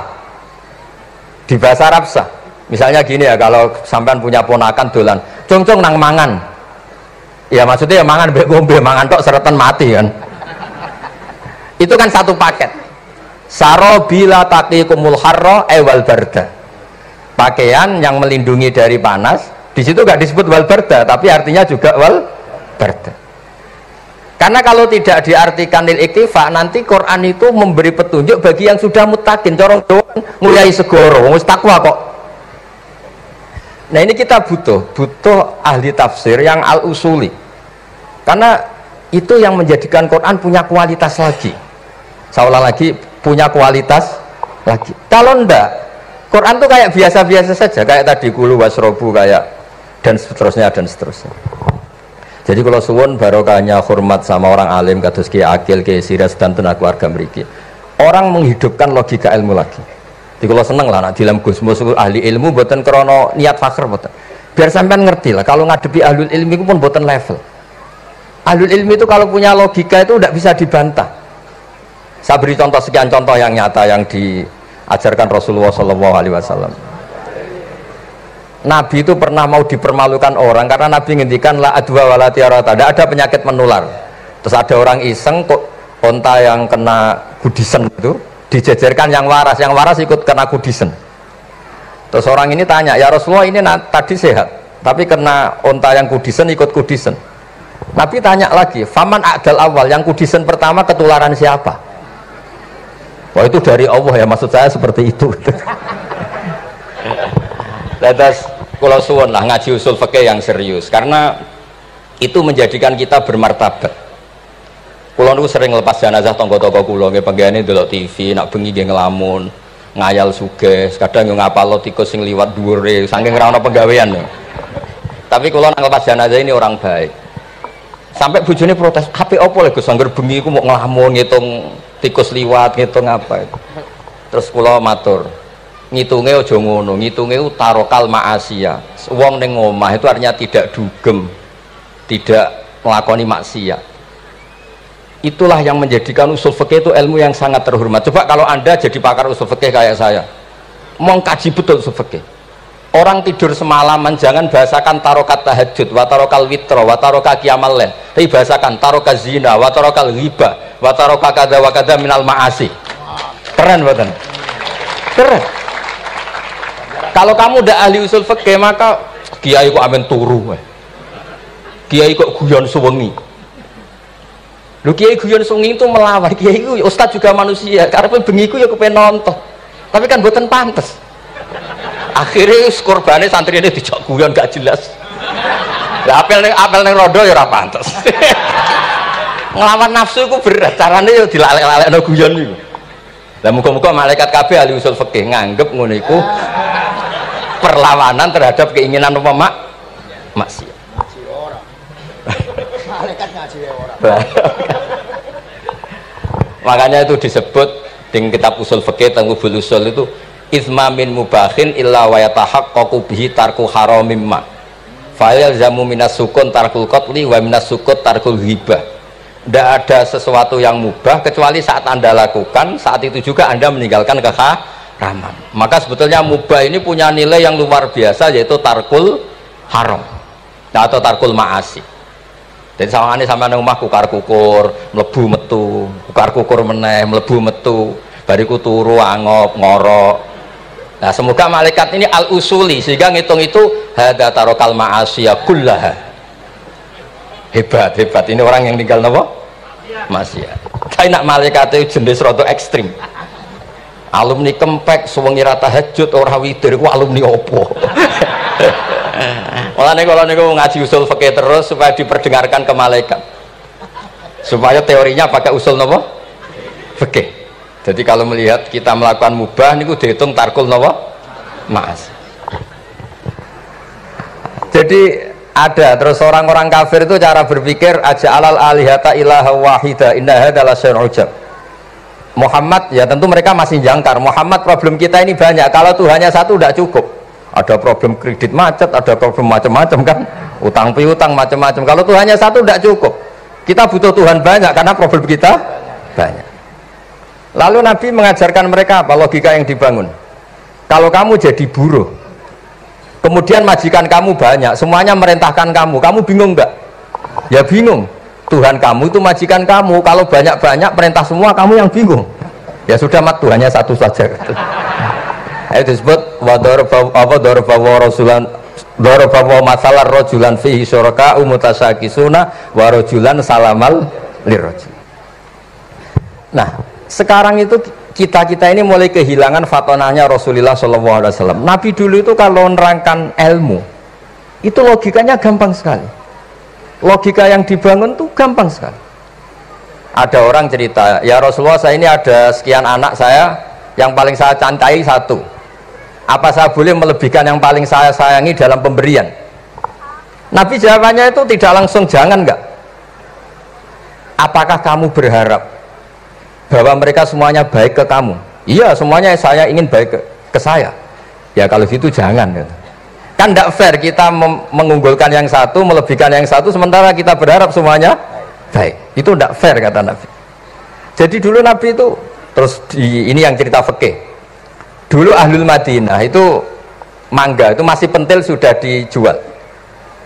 Di bahasa Arab sah. Misalnya gini ya, kalau sampean punya ponakan dolan, cong-cong nang mangan. Ya maksudnya ya mangan mbek ngombe, mangan tok seretan mati kan. Itu kan satu paket. Saro bila taqikumul harra wal barda. Pakaian yang melindungi dari panas, di situ nggak disebut wal barda, tapi artinya juga wal barda. Karena kalau tidak diartikan lil iktifa, nanti Quran itu memberi petunjuk bagi yang sudah muttaqin, corong nguliai segoro, wis takwa kok. Nah ini kita butuh ahli tafsir yang al-usuli. Karena itu yang menjadikan Quran punya kualitas lagi. Seolah lagi punya kualitas lagi. Kalau ndak, Quran tuh kayak biasa-biasa saja, kayak tadi kulu wasrobu kayak dan seterusnya dan seterusnya. Jadi kalau suwun barokahnya hormat sama orang alim kados Ki Akil, Ki Siras dan tenaga keluarga mriki. Orang menghidupkan logika ilmu lagi. Jadi kalau seneng lah nak dalam Gusmus ahli ilmu mboten krana niat fakir mboten. Biar sampean ngerti lah kalau ngadepi ahlul ilmi itu pun mboten level. Ahlul ilmi itu kalau punya logika itu tidak bisa dibantah. Saya beri contoh sekian contoh yang nyata yang diajarkan Rasulullah SAW. Nabi itu pernah mau dipermalukan orang karena Nabi ngendikan la adwa wala tiarata, tidak ada penyakit menular. Terus ada orang iseng kok onta yang kena kudisen itu dijejerkan yang waras ikut kena kudisen. Terus orang ini tanya, ya Rasulullah ini tadi sehat tapi kena onta yang kudisen ikut kudisen. Nabi tanya lagi, faman a'dal awal, yang kudisen pertama ketularan siapa? Wah itu dari Allah ya, maksud saya seperti itu. Lantas kalau suwun lah ngaji usul fikih yang serius, karena itu menjadikan kita bermartabat. Kulo niku sering lepas jenazah tangga-tangga kulo nggih penggene delok TV, nak bengi nggih ngelamun, ngayal sugih, kadang yo ngapalo tikus sing liwat dhuwure saking ora ana penggawean. Tapi kulo nang lepas jenazah ini orang baik. Sampai bojone protes, "HP opo lho Gus, angger bengi iku mau ngelamun ngitung tikus liwat, ngitung apa itu." Terus kulo matur, ngitunge aja ngono, ngitunge tarokal ma'asiyah. Wong ning omah itu artinya tidak dugem, tidak melakoni maksiat. Itulah yang menjadikan usul fikih itu ilmu yang sangat terhormat. Coba kalau Anda jadi pakar usul fikih kayak saya, mengkaji betul usul fikih. Orang tidur semalaman jangan bahasakan tarokat tahajud, wa tarokal witro, wa tarokat qiyamal lail. Tapi bahasakan tarokat zina, wa tarokal ghibah, wa taraka kadza wa kadza minal ma'asi. Keren mboten? Keren. Kalau kamu udah ahli usul fikih maka kiai kok amen turu. Kiai kok guyon suwengi. Lho kiai guyon suwengi itu melawan. Kiai itu ustaz juga manusia. Karepe bengi iku ya kepen nonton. Tapi kan mboten pantes. Akhirnya korbane santri ini dijak guyon gak jelas. Lah apel ning rondo ya ora pantes. Ngelawan nafsu iku berat. Carane ya dilalek-lalekno guyon niku. Lah muga-muga malaikat kabeh ahli usul fikih nganggep ngono iku perlawanan terhadap keinginan apa maksiat. Malaikat ngaji ora. Makanya itu disebut di kitab usul fikih Tanghubul Usul itu izma min mubahin illa wa yatahaqqaqu bihi tarku haramim ma. Fa yalzamu minas sukun tarkul qatli wa minas sukut tarkul ghibah. Tidak ada sesuatu yang mubah kecuali saat Anda lakukan, saat itu juga Anda meninggalkan keharaman. Maka sebetulnya mubah ini punya nilai yang luar biasa, yaitu tarkul haram atau tarkul ma'asi. Jadi sawangane sampeyan nang omah kukar kukur mlebu metu, kukar kukur meneh mlebu metu, bariku turu angop ngorok. Nah semoga malaikat ini al usuli sehingga ngitung itu hadza tarakal ma'asiya kullaha. Hebat ini orang yang tinggal nopo maksiat. Tapi nak malaikat itu jenis rada ekstrim. Alumni kempek suwengi ra tahajud ora witir ku alumni opo? Mulane kalau niku ngaji usul fikih terus supaya diperdengarkan ke malaikat. Supaya teorinya pakai usul nopo? Fikih. Jadi kalau melihat kita melakukan mubah niku dihitung tarkul nopo? Maas. Jadi ada terus orang-orang kafir itu cara berpikir aja alal alihata ilaha wahida inna hadalah syar'ujab. Muhammad ya tentu mereka masih jangkar. Muhammad problem kita ini banyak. Kalau Tuhannya satu tidak cukup. Ada problem kredit macet, ada problem macam-macam kan, utang piutang macam-macam. Kalau Tuhannya satu tidak cukup. Kita butuh Tuhan banyak karena problem kita banyak. Lalu Nabi mengajarkan mereka apa logika yang dibangun. Kalau kamu jadi buruh, kemudian majikan kamu banyak, semuanya merintahkan kamu bingung nggak? Ya bingung. Tuhan kamu itu majikan kamu, kalau banyak-banyak perintah semua kamu yang bingung. Ya sudah mat Tuhannya satu saja. Itu disebut wa rasulan darabawa masalah rajulan fihi syuraka umutasakisuna wa rajulan salamal lirrajul. Nah, sekarang itu kita ini mulai kehilangan fatonanya Rasulullah SAW. Nabi dulu itu kalau menerangkan ilmu itu logikanya gampang sekali. Logika yang dibangun tuh gampang sekali. Ada orang cerita, ya Rasulullah saya ini ada sekian anak saya, yang paling saya cintai satu. Apa saya boleh melebihkan yang paling saya sayangi dalam pemberian? Nabi jawabannya itu tidak langsung jangan enggak. Apakah kamu berharap bahwa mereka semuanya baik ke kamu? Iya, semuanya saya ingin baik ke saya. Ya kalau gitu jangan. Kan tidak fair kita mengunggulkan yang satu, melebihkan yang satu, sementara kita berharap semuanya baik. Itu tidak fair kata Nabi. Jadi dulu Nabi itu terus ini yang cerita fikih. Dulu Ahlul Madinah itu mangga itu masih pentil sudah dijual.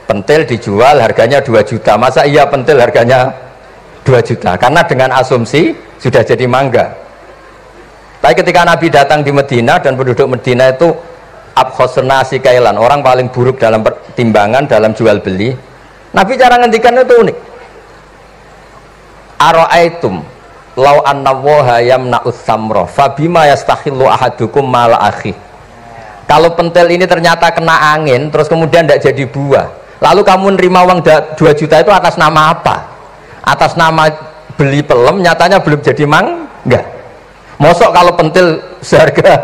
Pentil dijual harganya 2 juta. Masa iya pentil harganya 2 juta? Karena dengan asumsi sudah jadi mangga. Tapi ketika Nabi datang di Medina dan penduduk Medina itu abkhosna sikailan, orang paling buruk dalam pertimbangan dalam jual beli, Nabi cara ngendikan itu unik. Ara'aitum law anna waha yamna'us samra fabima yastakhillu ahadukum mala akhi. Kalau pentil ini ternyata kena angin terus kemudian tidak jadi buah, lalu kamu nerima uang 2 juta itu atas nama apa? Atas nama beli pelem, nyatanya belum jadi mangga. Mosok kalau pentil seharga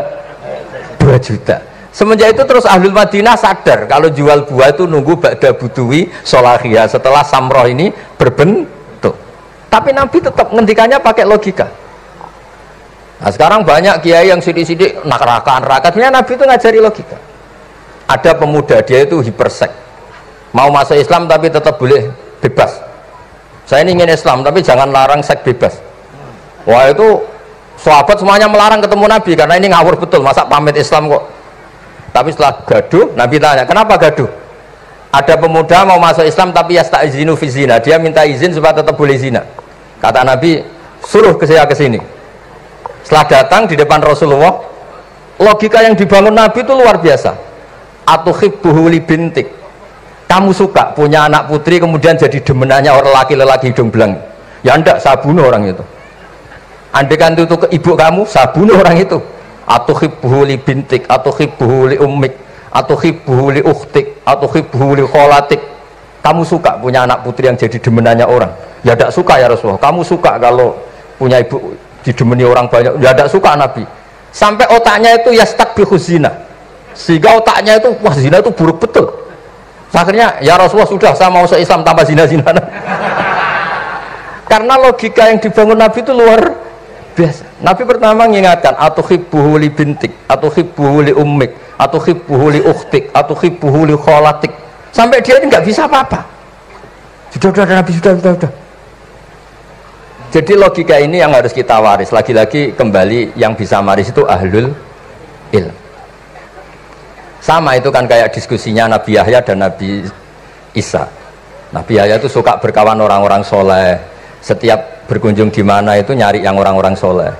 2 juta. Semenjak itu terus Ahlul Madinah sadar kalau jual buah itu nunggu ba'da buduwi solahiyah, setelah samroh ini berbentuk. Tapi Nabi tetap ngendikannya pakai logika. Nah sekarang banyak kiai yang sidik-sidik neraka. Sebenarnya Nabi itu ngajari logika. Ada pemuda dia itu hipersek, mau masuk Islam tapi tetap boleh bebas. Saya ini ingin Islam tapi jangan larang seks bebas. Wah itu sahabat semuanya melarang ketemu Nabi karena ini ngawur betul, masa pamit Islam kok. Tapi setelah gaduh, Nabi tanya, kenapa gaduh? Ada pemuda mau masuk Islam tapi yasta'izinu fi zina, dia minta izin supaya tetap boleh zina. Kata Nabi, suruh ke saya ke sini. Setelah datang di depan Rasulullah, logika yang dibangun Nabi itu luar biasa. Atuhibbuhu li bintik. Kamu suka punya anak putri kemudian jadi demenannya orang laki-laki hidung belang? Ya ndak, saya bunuh orang itu. Andaikan itu ke ibu kamu, saya bunuh orang itu. Atuhibbuhu li bintik, atuhibbuhu li ummik, atuhibbuhu li ukhtik, atuhibbuhu li kholatik. Kamu suka punya anak putri yang jadi demenannya orang? Ya ndak suka ya Rasulullah. Kamu suka kalau punya ibu didemeni orang banyak? Ya ndak suka Nabi. Sampai otaknya itu yastakbihu zina. Sehingga otaknya itu, wah zina itu buruk betul. Akhirnya ya Rasulullah sudah, saya mau se-Islam tanpa zina-zina. Karena logika yang dibangun Nabi itu luar biasa. Nabi pertama mengingatkan atuhibbuhu li bintik, atuhibbuhu li ummik, atuhibbuhu li ukhtik, atuhibbuhu li kholatik. Sampai dia ini nggak bisa apa-apa. Sudah Nabi sudah. Jadi logika ini yang harus kita waris. Lagi-lagi kembali yang bisa waris itu ahlul ilm. Sama itu kan kayak diskusinya Nabi Yahya dan Nabi Isa. Nabi Yahya itu suka berkawan orang-orang soleh. Setiap berkunjung di mana itu nyari yang orang-orang soleh.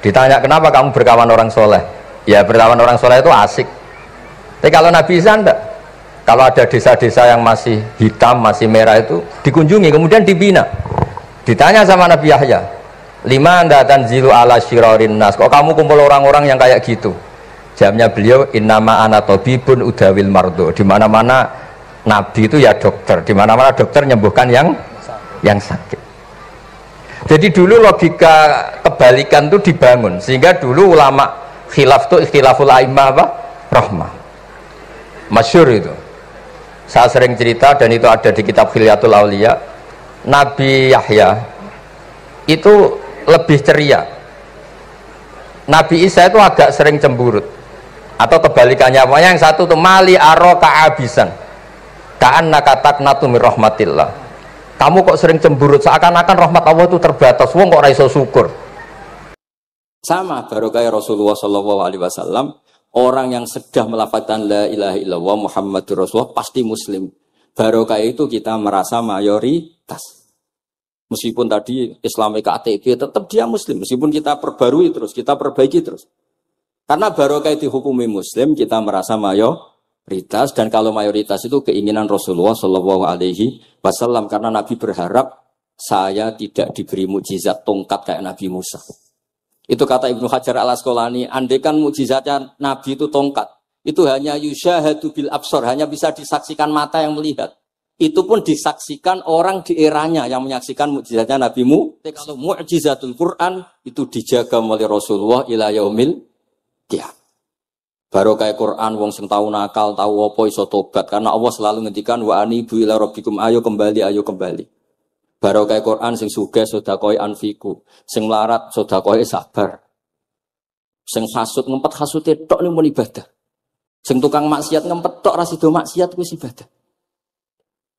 Ditanya kenapa kamu berkawan orang soleh? Ya berkawan orang soleh itu asik. Tapi kalau Nabi Isa enggak. Kalau ada desa-desa yang masih hitam, masih merah itu dikunjungi, kemudian dibina. Ditanya sama Nabi Yahya, lima anda tanzilu ala syirarin nas. Kok kamu kumpul orang-orang yang kayak gitu? Jawabnya beliau, innama ana tabibun udawil mardo. Di mana-mana Nabi itu ya dokter. Di mana-mana dokter nyembuhkan yang sakit. Jadi dulu logika kebalikan itu dibangun, sehingga dulu ulama khilaf itu ikhtilaful a'immah apa? Rahmah. Masyhur itu. Saya sering cerita dan itu ada di kitab Khilyatul Auliya. Nabi Yahya itu lebih ceria. Nabi Isa itu agak sering cemburut. Atau kebalikannya, yang satu tuh mali aro ka'abisan ka'an nakataknatu mir rahmatillah. Kamu kok sering cemburut, seakan-akan rahmat Allah itu terbatas. Wong kok raiso syukur. Sama barokah Rasulullah SAW. Orang yang sedang melafazkan la ilaha illallah Muhammadur Rasulullah pasti muslim. Barokah itu kita merasa mayoritas. Meskipun tadi Islami KTP tetap dia muslim. Meskipun kita perbarui terus, kita perbaiki terus. Karena barokah dihukumi muslim, kita merasa mayoritas. Dan kalau mayoritas itu keinginan Rasulullah SAW. Karena Nabi berharap saya tidak diberi mukjizat tongkat kayak Nabi Musa. Itu kata Ibnu Hajar al-Asqalani, andaikan mukjizatnya Nabi itu tongkat, itu hanya yusyahadu bil absor, hanya bisa disaksikan mata yang melihat. Itu pun disaksikan orang di eranya yang menyaksikan mukjizatnya Nabi Musa. Kalau mukjizatul Quran itu dijaga oleh Rasulullah ila yaumil qiyamah. Barokah Quran wong sing tau nakal, tau apa iso tobat, karena Allah selalu ngendikan wa anibu ila rabbikum, ayo kembali. Barokah Quran sing sugih sedekah anfiku, sing melarat sedekah sabar. Sing hasud ngempet hasude tok niku ibadah. Sing tukang maksiat ngempet tok ra sida maksiat kuwi ibadah.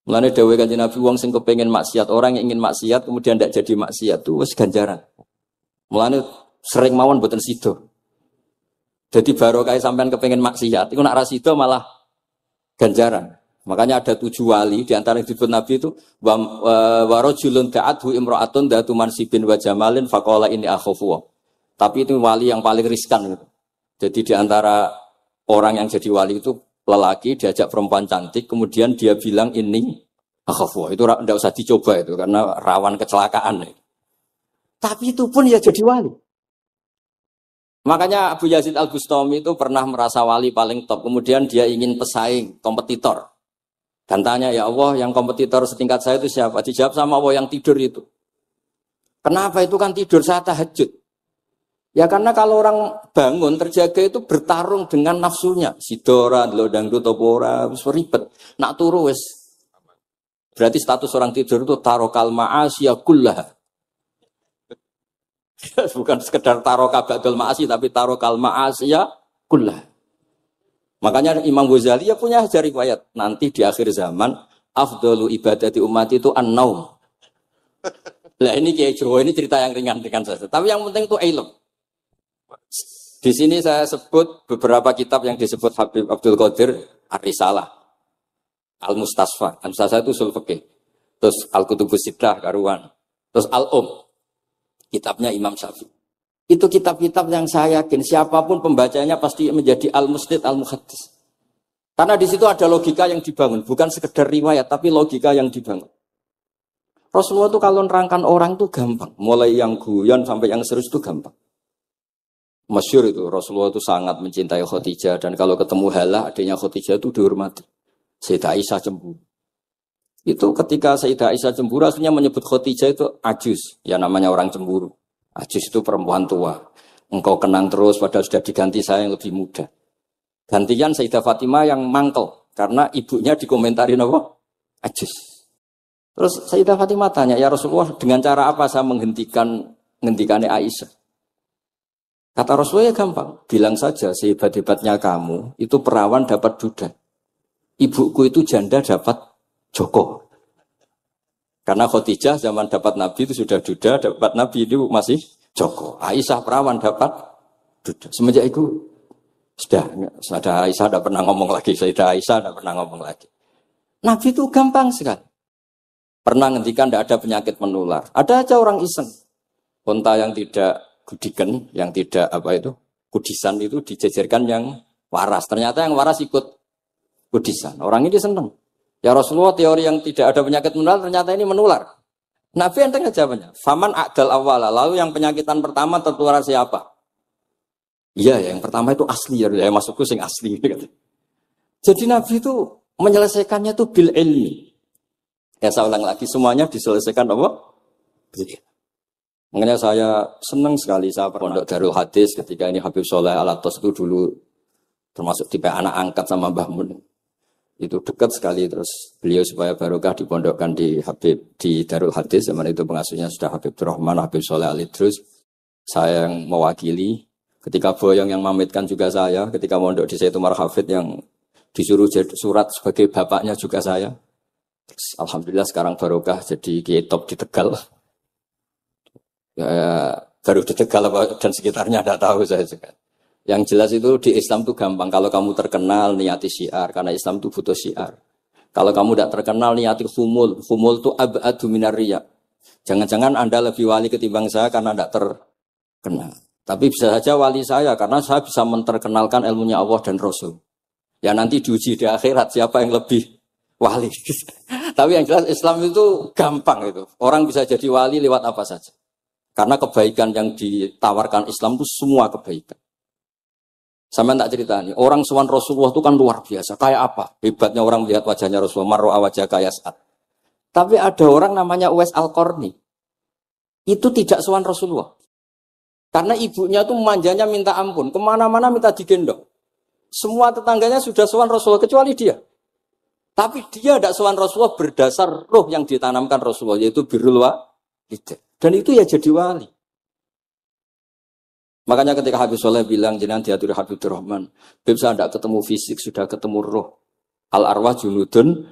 Mulane dawuh Kanjeng Nabi, wong sing kepengin maksiat, orang yang ingin maksiat kemudian tidak jadi maksiat itu wis ganjaran. Mulane sering mawon boten sida. Jadi barokah sampean kepengin maksiat, iku nak ra sida malah ganjaran. Makanya ada 7 wali, di antara yang disebut Nabi itu wa rajulun da'athu imra'atun datu mansibin wa jamalin faqala inni akhafu. Tapi itu wali yang paling riskan gitu. Jadi di antara orang yang jadi wali itu lelaki diajak perempuan cantik, kemudian dia bilang ini akhafu. Itu enggak usah dicoba itu karena rawan kecelakaan. Tapi itu pun ya jadi wali. Makanya Abu Yazid Al-Bustami itu pernah merasa wali paling top, kemudian dia ingin pesaing, kompetitor. Dan tanya, ya Allah, yang kompetitor setingkat saya itu siapa? Dijawab sama Allah, yang tidur itu. Kenapa itu kan tidur, saya tahajud? Ya karena kalau orang bangun, terjaga itu bertarung dengan nafsunya. Sidora, dangdut, topora, ribet. Nak turu wes. Berarti status orang tidur itu tarokal ma'asiyah kullaha. Bukan sekedar tarokal ba'dal ma'asiyah, tapi tarokal ma'asiyah kullaha. Makanya Imam Ghazali ya punya hajar riwayat. Nanti di akhir zaman, afdalu ibadati umat itu an-naum. Lah ini Kiai Jawa, ini cerita yang ringan-ringan saja. Tapi yang penting itu ilmu. Di sini saya sebut beberapa kitab yang disebut Habib Abdul Qadir Ar-Risalah, Al-Mustasfa. Al-Mustasfa itu usul fikih. Terus Al-Kutubus Siddah karuan. Terus Al-Um. Kitabnya Imam Syafi'i. Itu kitab-kitab yang saya yakin siapapun pembacanya pasti menjadi al-musnid al-muhaddis. Karena di situ ada logika yang dibangun, bukan sekedar riwayat, tapi logika yang dibangun. Rasulullah itu kalau nerangkan orang itu gampang, mulai yang guyon sampai yang serius itu gampang. Masyhur itu, Rasulullah itu sangat mencintai Khadijah, dan kalau ketemu Halah, adiknya Khadijah itu dihormati. Sayyidah Aisyah cemburu. Itu ketika Sayyidah Aisyah cemburu, aslinya menyebut Khadijah itu ajus, ya namanya orang cemburu. Ajus itu perempuan tua. Engkau kenang terus, padahal sudah diganti saya yang lebih muda. Gantian Sayyidah Fatimah yang mangkel, karena ibunya dikomentarin apa? Ajus. Terus Sayyidah Fatimah tanya, ya Rasulullah, dengan cara apa saya menghentikannya Aisyah? Kata Rasulullah ya gampang, bilang saja sehebat-hebatnya kamu, itu perawan dapat duda. Ibuku itu janda dapat joko. Karena Khadijah zaman dapat Nabi itu sudah duda, dapat Nabi itu masih joko. Aisyah perawan dapat duda. Semenjak itu sudah Aisyah tidak pernah ngomong lagi, Sayyidah Aisyah tidak pernah ngomong lagi. Nabi itu gampang sekali. Pernah ngendikan tidak ada penyakit menular. Ada aja orang iseng. Unta yang tidak gudikan, yang tidak kudisan itu dijejerkan yang waras. Ternyata yang waras ikut kudisan. Orang ini senang. Ya Rasulullah, teori yang tidak ada penyakit menular ternyata ini menular. Nabi enteng jawabnya. Faman a'dal awala. Lalu yang penyakitan pertama tertular siapa? Iya, yang pertama itu asli ya, maksudku sing asli. Jadi Nabi itu menyelesaikannya itu bil ilmi. Ya saya ulang lagi, semuanya diselesaikan apa? Bil ilmi. Makanya saya senang sekali saya pondok Darul Hadis ketika ini Habib Soleh Al-Atos itu dulu termasuk tipe anak angkat sama Mbah Mun. Itu dekat sekali, terus beliau supaya barokah dipondokkan di Darul Hadis. Zaman itu pengasuhnya sudah Habib Rahman, Habib Soleh Al-Idrus. Saya yang mewakili. Ketika Boyong yang mamitkan juga saya, ketika mondok di Sayyid Umar Hafid yang disuruh surat sebagai bapaknya juga saya. Terus, alhamdulillah sekarang barokah jadi kiai top di Tegal. Ya, baru di Tegal dan sekitarnya tidak tahu saya juga. Yang jelas itu di Islam itu gampang. Kalau kamu terkenal niati syiar, karena Islam itu butuh syiar. Kalau kamu tidak terkenal niati humul. Humul itu ab'adu minar riya. Jangan-jangan Anda lebih wali ketimbang saya karena tidak terkenal. Tapi bisa saja wali saya karena saya bisa menterkenalkan ilmunya Allah dan Rasul. Ya nanti diuji di akhirat siapa yang lebih wali. Tapi yang jelas Islam itu gampang itu. Orang bisa jadi wali lewat apa saja. Karena kebaikan yang ditawarkan Islam itu semua kebaikan. Sama tak cerita nih, orang sowan Rasulullah itu kan luar biasa. Kayak apa? Hebatnya orang melihat wajahnya Rasulullah. Marro'a wajah kayak saat. Tapi ada orang namanya Uwais Al-Qarni. Itu tidak sowan Rasulullah. Karena ibunya tuh manjanya minta ampun, kemana-mana minta digendong. Semua tetangganya sudah sowan Rasulullah kecuali dia. Tapi dia tidak sowan Rasulullah berdasar roh yang ditanamkan Rasulullah, yaitu birrul walidain. Dan itu ya jadi wali. Makanya ketika Habib Soleh bilang jenengan diatur Habibur Rahman, Beb saya tidak ketemu fisik, sudah ketemu roh. Al arwah junudun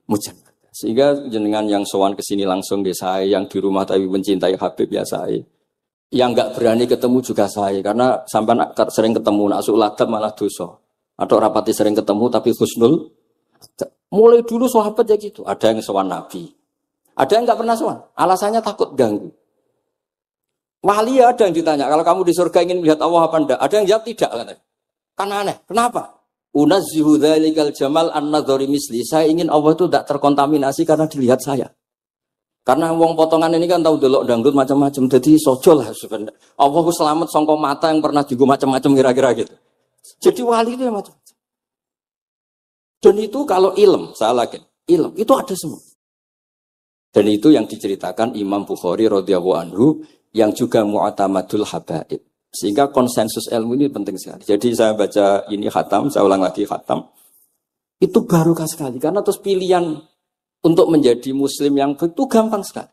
mujannad. Sehingga jenengan yang sowan kesini langsung di saya, yang di rumah tapi mencintai Habib ya saya. Yang nggak berani ketemu juga saya, karena sampai sering ketemu nak ladab malah dosa. Atau rapati sering ketemu tapi husnul. Mulai dulu sahabat ya gitu. Ada yang sowan Nabi, ada yang nggak pernah sowan. Alasannya takut ganggu. Wali ada yang ditanya, kalau kamu di surga ingin melihat Allah apa enggak? Ada yang jawab tidak, katanya. Kan aneh. Kenapa? Unazzihu dzalikal jamal an-nadhari misli. Saya ingin Allah itu tidak terkontaminasi karena dilihat saya. Karena wong potongan ini kan tahu delok dangdut macam-macam. Jadi sojo lah sebenarnya. Allah selamat sangka mata yang pernah digo macam-macam kira-kira gitu. Jadi wali itu yang macam-macam. Dan itu kalau ilm, saya lagi ilm itu ada semua. Dan itu yang diceritakan Imam Bukhari radhiyallahu anhu yang juga mu'tamadul habaib. Sehingga konsensus ilmu ini penting sekali. Jadi saya baca ini khatam, saya ulang lagi khatam. Itu barokah sekali karena terus pilihan untuk menjadi muslim yang itu gampang sekali.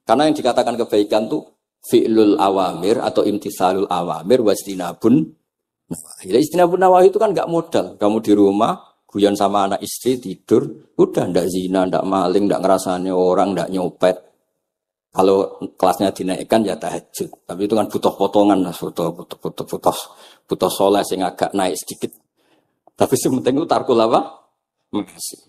Karena yang dikatakan kebaikan itu fi'lul awamir atau imtisalul awamir wastinabun nawahi. Istinabun nawahi itu kan enggak modal. Kamu di rumah, guyon sama anak istri, tidur, udah enggak zina, enggak maling, enggak ngerasani orang, enggak nyopet. Kalau kelasnya dinaikkan ya tahajud. Tapi itu kan butuh potongan, butuh soleh sing agak naik sedikit. Tapi sementing itu tarkul apa?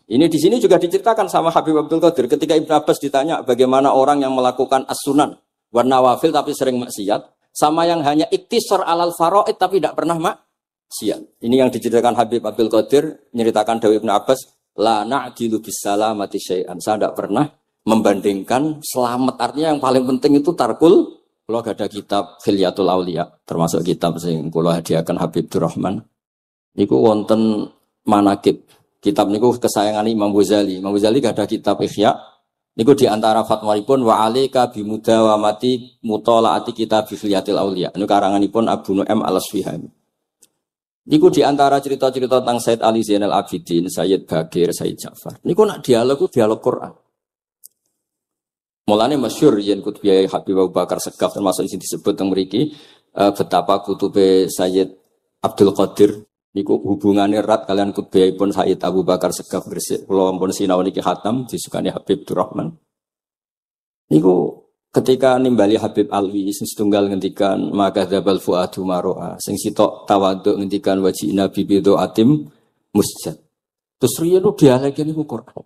Ini di sini juga diceritakan sama Habib Abdul Qadir ketika Ibn Abbas ditanya bagaimana orang yang melakukan as-sunan warna wafil tapi sering maksiat, sama yang hanya iktisar alal faraid tapi tidak pernah maksiat. Ini yang diceritakan Habib Abdul Qadir, menceritakan Dawi Ibn Abbas, la na'dilu bisalamati syai'an. Saya tidak pernah membandingkan selamat. Artinya yang paling penting itu tarkul. Kalau gak ada kitab Khilyatul Auliya, termasuk kitab sing kula hadiahkan Habib Durrahman. Niku wonten manakib. Kitab niku kesayangan Imam Ghazali. Imam Ghazali gak ada kitab Ihya. Niku diantara fatwahipun wa alika bimudawamati mutolaati kitab Khilyatul Auliya. Niku karanganipun Abu Nu'aim Al-Asfihani. Niku diantara cerita-cerita tentang Said Ali Zainal Abidin, Sayyid Bagir, Sayyid Ja'far. Niku nak dialog Quran. Mulane masyhur yen kutubiyai Habib Abu Bakar Segaf termasuk isi disebut teng mriki betapa kutube Sayyid Abdul Qadir niku hubungannya erat kalian kutubiyahipun Sayyid Abu Bakar Segaf Gresik. Kula ampun sinau niki khatam disukani Habib Durrahman. Niku ketika nimbali Habib Alwi sing setunggal ngendikan maka dzabal fuadu maroa sing sitok tawaduk ngendikan wajina bibido atim musjad. Terus riyen dialek niku Quran.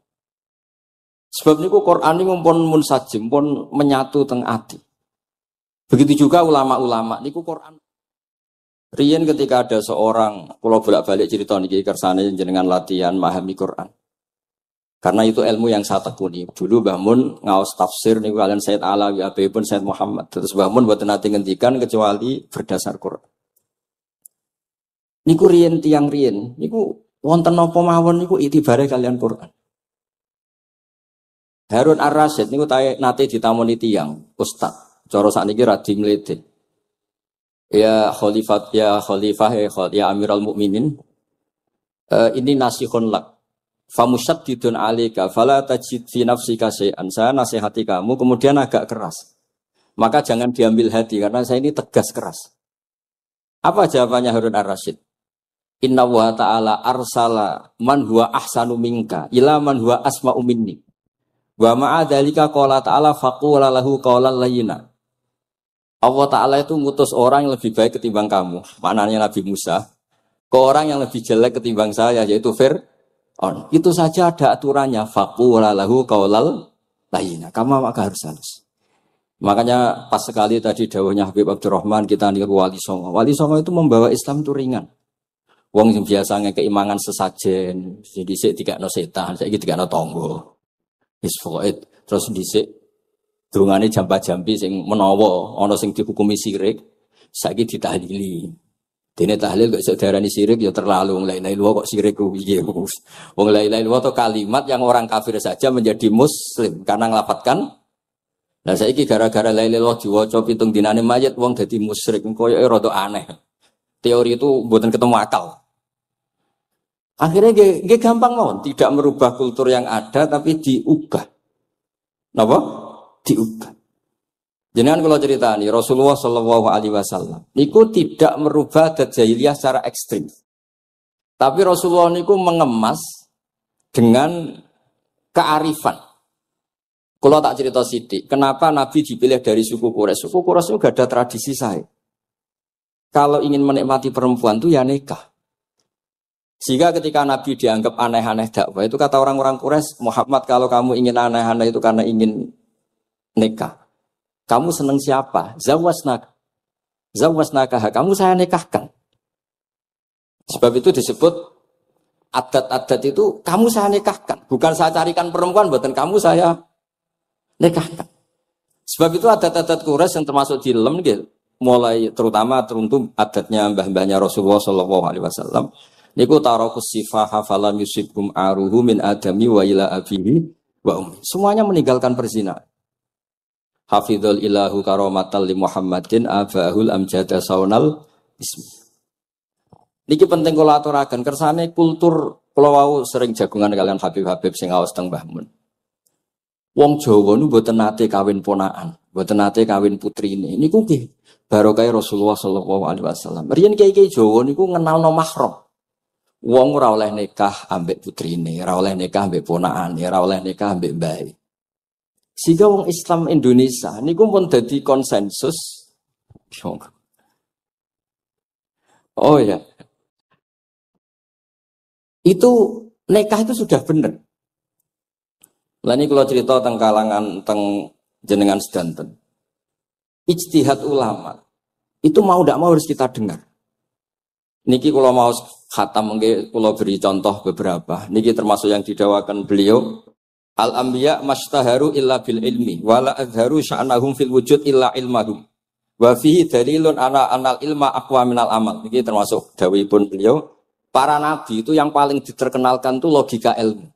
Sebab niku Quran ini pun munsajim, pun menyatu teng ati. Begitu juga ulama-ulama niku Quran. Riyen ketika ada seorang, kalau bolak-balik cerita niki kersane jenengan latihan memahami Quran. Karena itu ilmu yang saya tekuni. Dulu Mbah Mun ngaos tafsir niku kalian Said Alawi pun Said Muhammad. Terus Mbah Mun mboten nate ngendikan kecuali berdasar Quran. Niku riyen tiang riyen, niku wonten napa mawon niku itibare kalian Quran. Harun Ar-Rasyid niku nate ditamoni tiyang ustaz. Cara sakniki radi mlete. Ya khalifah ya Amirul Mukminin. Ini nasihun lak. Famusyaddidun 'alaika fala tajid fi nafsika syai'an. Saya nasihati kamu kemudian agak keras. Maka jangan diambil hati karena saya ini tegas keras. Apa jawabannya Harun Ar-Rasyid? Inna wa ta'ala arsala man huwa ahsanu minka ila man huwa asma'u minni. Wa ma'adzalika qala ta'ala faqula lahu qawlan layyina. Allah Ta'ala itu ngutus orang yang lebih baik ketimbang kamu. Maknanya Nabi Musa. Ke orang yang lebih jelek ketimbang saya yaitu Fir'aun. Itu saja ada aturannya. Faqula lahu qawlan layyina. Kamu maka harus halus. Makanya pas sekali tadi dawuhnya Habib Abdurrahman kita niku Wali Songo. Wali Songo itu membawa Islam itu ringan. Wong sing biasanya keimangan sesajen, dhisik dikakno setan, saiki dikakno tangga. Wis pokoke terus dhisik dongane jamba-jambi sing menawa ana sing dihukumi syirik saiki ditahlili. Dene tahlil kok iso diarani syirik ya terlalu la ilaha illallah kok syirik ku piye. Wong la ilaha illallah itu kalimat yang orang kafir saja menjadi muslim karena ngelafadzkan. Nah saiki gara-gara la ilaha illallah diwaca pitung dinane mayit wong dadi musyrik koyoke rada aneh. Teori itu mboten ketemu akal. Akhirnya dia gampang mawon, tidak merubah kultur yang ada tapi diubah. Napa? Diubah. Jenengan kalau cerita nih Rasulullah Shallallahu Alaihi Wasallam, niku tidak merubah adat jahiliyah secara ekstrim. Tapi Rasulullah niku mengemas dengan kearifan. Kalau tak cerita sidik, kenapa Nabi dipilih dari suku Quraisy? Suku Quraisy itu gak ada tradisi saya. Kalau ingin menikmati perempuan tuh ya nikah. Sehingga ketika Nabi dianggap aneh-aneh dakwah itu kata orang-orang Quraisy, Muhammad kalau kamu ingin aneh-aneh itu karena ingin nikah. Kamu seneng siapa? Zawasnaka. Kamu saya nikahkan. Sebab itu disebut adat-adat itu kamu saya nikahkan. Bukan saya carikan perempuan, buatan kamu saya nikahkan. Sebab itu adat-adat Quraisy yang termasuk di lem gitu. Mulai terutama teruntuk adatnya mbah-mbahnya Rasulullah Shallallahu Alaihi Wasallam. Niku tarakus sifaha falam yusibkum aruhu min adami wa ila abihi wa ummi. Semuanya meninggalkan perzina. Hafidhul ilahu karomatal li Muhammadin abahul amjada saunal ismi. Niki penting kula aturaken kersane kultur kula wau sering jagungan kalian Habib-habib sing aos teng Mbah Mun. Wong Jawa nu mboten nate kawin ponakan, mboten nate kawin putrine. Niku nggih barokah Rasulullah sallallahu alaihi wasallam. Riyen kiai-kiai Jawa niku ngenalno mahram. Wong ora oleh nikah ambek putrine, ora oleh nikah ambek ponakane, ora oleh nikah ambek mbae. Sehingga wong Islam Indonesia niku pun dadi konsensus. Oh ya. Itu nikah itu sudah benar. Lah ini kalau cerita tentang kalangan tentang jenengan sedanten. ijtihad ulama itu mau tidak mau harus kita dengar. Niki kalau mau khatam mungkin kalau beri contoh beberapa. Niki termasuk yang didawakan beliau. Al-anbiya mastaharu illa bil ilmi wala azharu sya'nahum fil wujud illa ilmahum. Wa fihi dalilun anal ilma aqwa minal amal. Niki termasuk dawuhipun beliau. Para nabi itu yang paling diterkenalkan itu logika ilmu.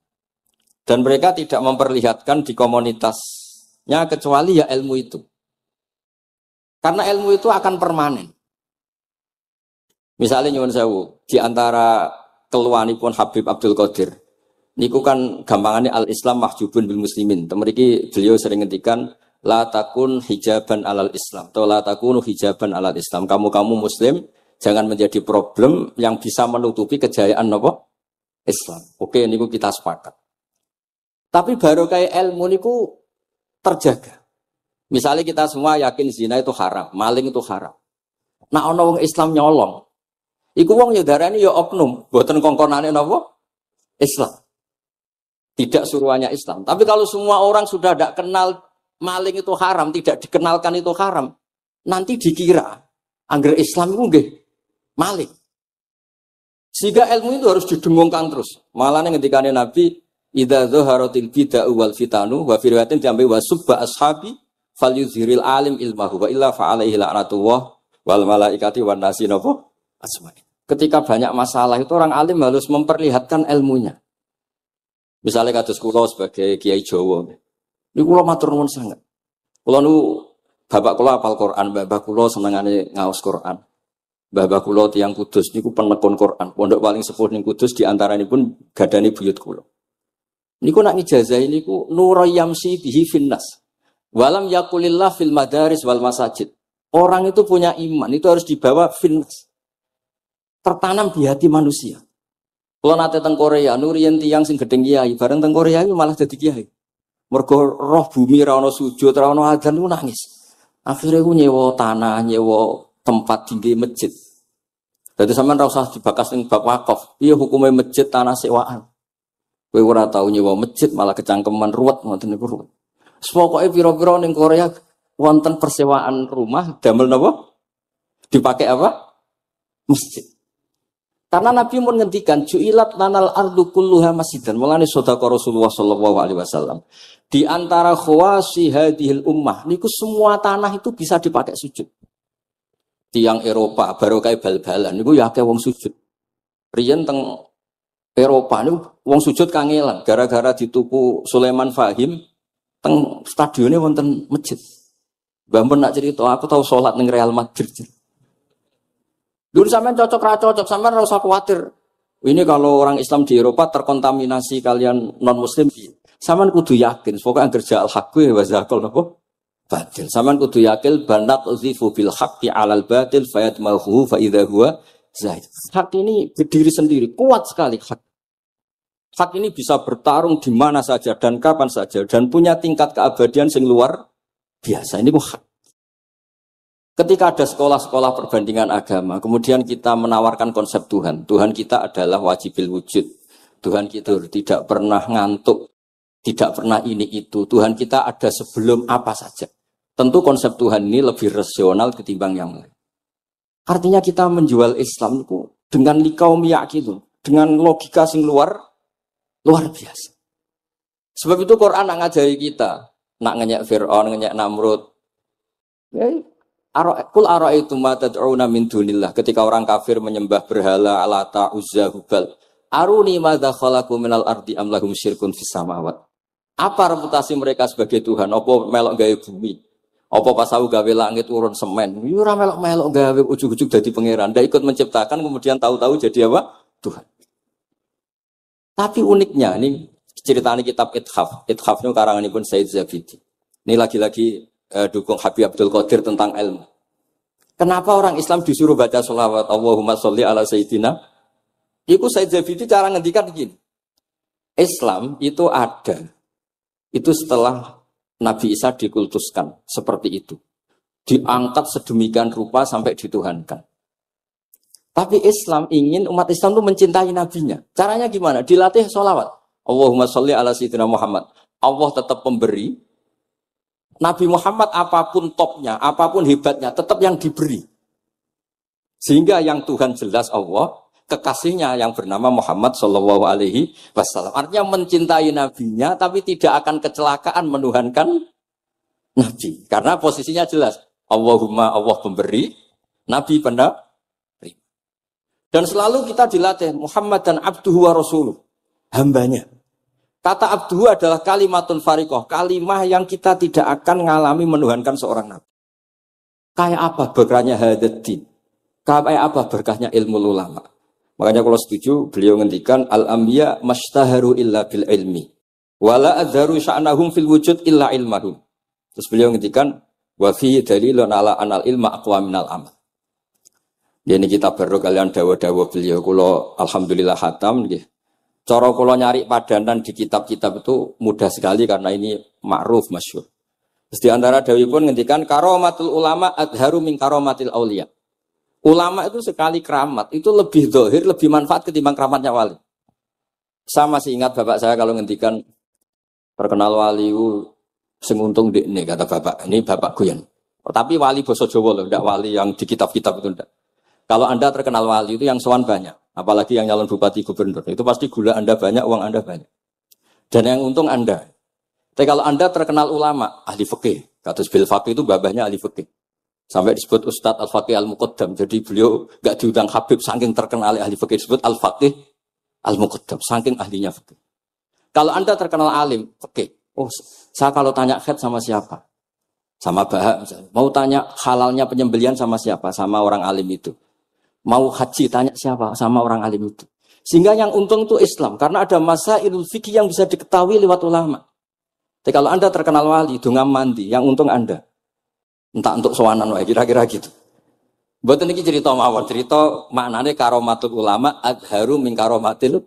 Dan mereka tidak memperlihatkan di komunitasnya kecuali ya ilmu itu. Karena ilmu itu akan permanen. Misalnya nyuwun sewu, di antara keluhanipun Habib Abdul Qadir, niku kan gampangannya al-Islam mahjubun bil muslimin. Temeriki beliau sering ngendikan la takun hijaban alal Islam atau la takunu hijaban alal Islam. Kamu muslim jangan menjadi problem yang bisa menutupi kejayaan apa? Islam. Oke, niku kita sepakat. Tapi baru kayak ilmu niku terjaga. Misalnya kita semua yakin zina itu haram, maling itu haram. Nah ono wong Islam nyolong. Iku wong ya darani ya oknum, boten kongkonane napa? Islam. Tidak suruhannya Islam. Tapi kalau semua orang sudah tidak kenal maling itu haram, tidak dikenalkan itu haram, nanti dikira angger Islam itu nggih maling. Sehingga ilmu itu harus didengungkan terus. Malahnya ngendikane Nabi, idza dzaharatil bid'ah wal fitanu wa fi riwayatin jambi wa subba ashabi falyuzhiril alim ilmahu wa illa fa alaihi la'natullah wal malaikati wan nasi napa ajmain. Ketika banyak masalah itu orang alim harus memperlihatkan ilmunya. Misalnya kados kula sebagai kiai Jawa. Niku kula matur nuwun sanget. Kula nu bapak kula hafal Quran, bapak kula senengane ngaos Quran. Bapak kula tiyang Kudus niku penekun Quran. Pondok paling sepuh ning Kudus di antaranipun gadani buyut kula. Niku nak ngijazah niku nurayamsi bihi finnas. Walam yakulillah fil madaris wal masajid. Orang itu punya iman, itu harus dibawa finnas. Tertanam di hati manusia. Kalau nate teng Korea, nurian tiang sing gedeng kiai, bareng teng Korea itu malah jadi kiai. Mergo roh bumi ra ono sujud, ra ono adzan ku nangis. Akhirnya ku nyewa tanah, nyewa tempat tinggi masjid. Dadi sampean ra usah dibakas ning bab wakaf. Iya hukume masjid tanah sewaan. Kowe ora tau nyewa masjid malah kecangkeman ruwet ngoten niku ruwet. Pokoke pira-pira ning Korea wonten persewaan rumah damel napa? Dipakai apa? Masjid. Karena Nabi pun ngendikan ju'ilat lanal ardu kulluha masjidan. Mulane sedekah Rasulullah sallallahu alaihi wasallam. Di antara khawasi hadhil ummah niku semua tanah itu bisa dipakai sujud. Tiang Eropa baru kayak bal-balan niku ya akeh wong sujud. Riyen teng Eropa niku wong sujud kangelan gara-gara dituku Sulaiman Fahim teng stadione wonten masjid. Mbah men nak cerita aku tahu salat ning Real Madrid. Dulu sampean cocok ra cocok, sampean ora usah khawatir. Ini kalau orang Islam di Eropa terkontaminasi kalian non muslim, sampean kudu yakin, pokoknya anggere ja'al haqqu wa zaqal napa? Batil. Sampean kudu yakin banat uzifu bil haqqi 'alal batil fayatmahu fa idza huwa zaid. Hak ini berdiri sendiri, kuat sekali hak. Hak ini bisa bertarung di mana saja dan kapan saja dan punya tingkat keabadian yang luar biasa. Ini hak. Ketika ada sekolah-sekolah perbandingan agama, kemudian kita menawarkan konsep Tuhan. Tuhan kita adalah wajibil wujud. Tuhan kita tidak pernah ngantuk, tidak pernah ini itu. Tuhan kita ada sebelum apa saja. Tentu konsep Tuhan ini lebih rasional ketimbang yang lain. Artinya kita menjual Islam itu dengan likaumiyah gitu, dengan logika sing luar biasa. Sebab itu Quran nak ngajari kita, nak ngenyek Fir'aun, ngenyek Namrud. Kul ara'aitum ma tad'una min dunillah, ketika orang kafir menyembah berhala Lata, Uzza, Hubal. Aruni madza khalaqu minal ardi am lahum syirkun fis samawat. Apa reputasi mereka sebagai Tuhan? Apa melok gawe bumi? Apa pas aku gawe langit urun semen? Yo ora melok gawe ujug-ujug dadi pangeran. Ndak ikut menciptakan kemudian tahu-tahu jadi apa? Tuhan. Tapi uniknya ini ceritanya kitab Ithaf. Ithaf itu karanganipun Said Zabidi. Ini lagi-lagi dukung Habib Abdul Qadir tentang ilmu. Kenapa orang Islam disuruh baca sholawat Allahumma sholli ala sayyidina? Iku Said Zabidi cara ngendikan begini. Islam itu ada. Itu setelah Nabi Isa dikultuskan seperti itu. Diangkat sedemikian rupa sampai dituhankan. Tapi Islam ingin umat Islam itu mencintai nabinya. Caranya gimana? Dilatih sholawat. Allahumma sholli ala sayyidina Muhammad. Allah tetap pemberi. Nabi Muhammad apapun topnya, apapun hebatnya, tetap yang diberi. Sehingga yang Tuhan jelas Allah, kekasihnya yang bernama Muhammad Shallallahu Alaihi Wasallam. Artinya mencintai nabinya, tapi tidak akan kecelakaan menuhankan nabi. Karena posisinya jelas. Allahumma Allah pemberi, nabi penerima. Dan selalu kita dilatih Muhammad dan abduhu wa rasuluh, hambanya. Kata abduhu adalah kalimatun fariqoh, kalimah yang kita tidak akan mengalami menuhankan seorang nabi. Kayak apa berkahnya hadatin? Kayak apa berkahnya ilmu ulama? Makanya kalau setuju, beliau ngendikan al-anbiya mastaharu illa bil ilmi, wala adharu sya'nahum fil wujud illa ilmahum. Terus beliau ngendikan wa fi dalilun ala anal ilma aqwa minal amal. Ini kita baru kalian dawa-dawa beliau kula alhamdulillah khatam nggih. Cara kula nyari padanan di kitab-kitab itu mudah sekali karena ini ma'ruf masyhur. Terus di antara dawuhipun ngendikan karamatul ulama adharu min karamatil auliya. Ulama itu sekali keramat itu lebih zahir, lebih manfaat ketimbang keramatnya wali. Saya masih ingat bapak saya kalau ngendikan terkenal wali sing untung dekne kata bapak. Ini bapak Guyan. Tapi wali basa Jawa loh, ndak wali yang di kitab-kitab itu ndak. Kalau Anda terkenal wali itu yang sowan banyak, apalagi yang nyalon bupati gubernur, itu pasti gula Anda banyak, uang Anda banyak. Dan yang untung Anda. Tapi kalau Anda terkenal ulama, ahli fikih, kados bil faqih itu babahnya ahli fikih. Sampai disebut Ustadz Al-Faqih Al-Muqaddam. Jadi beliau enggak diundang Habib saking terkenal ahli fikih, disebut Al-Faqih Al-Muqaddam, saking ahlinya fikih. Kalau Anda terkenal alim fikih, oh, saya kalau tanya khed sama siapa? Sama Bahak misalnya. Mau tanya halalnya penyembelian sama siapa? Sama orang alim itu. Mau haji tanya siapa? Sama orang alim itu. Sehingga yang untung itu Islam. Karena ada masailul fikih yang bisa diketahui lewat ulama. Tapi kalau Anda terkenal wali, dungam mandi, yang untung Anda. Entah untuk sowanan wae, kira-kira gitu. Mboten iki cerita mawon, cerita maknane karomatul ulama adharu min karomatil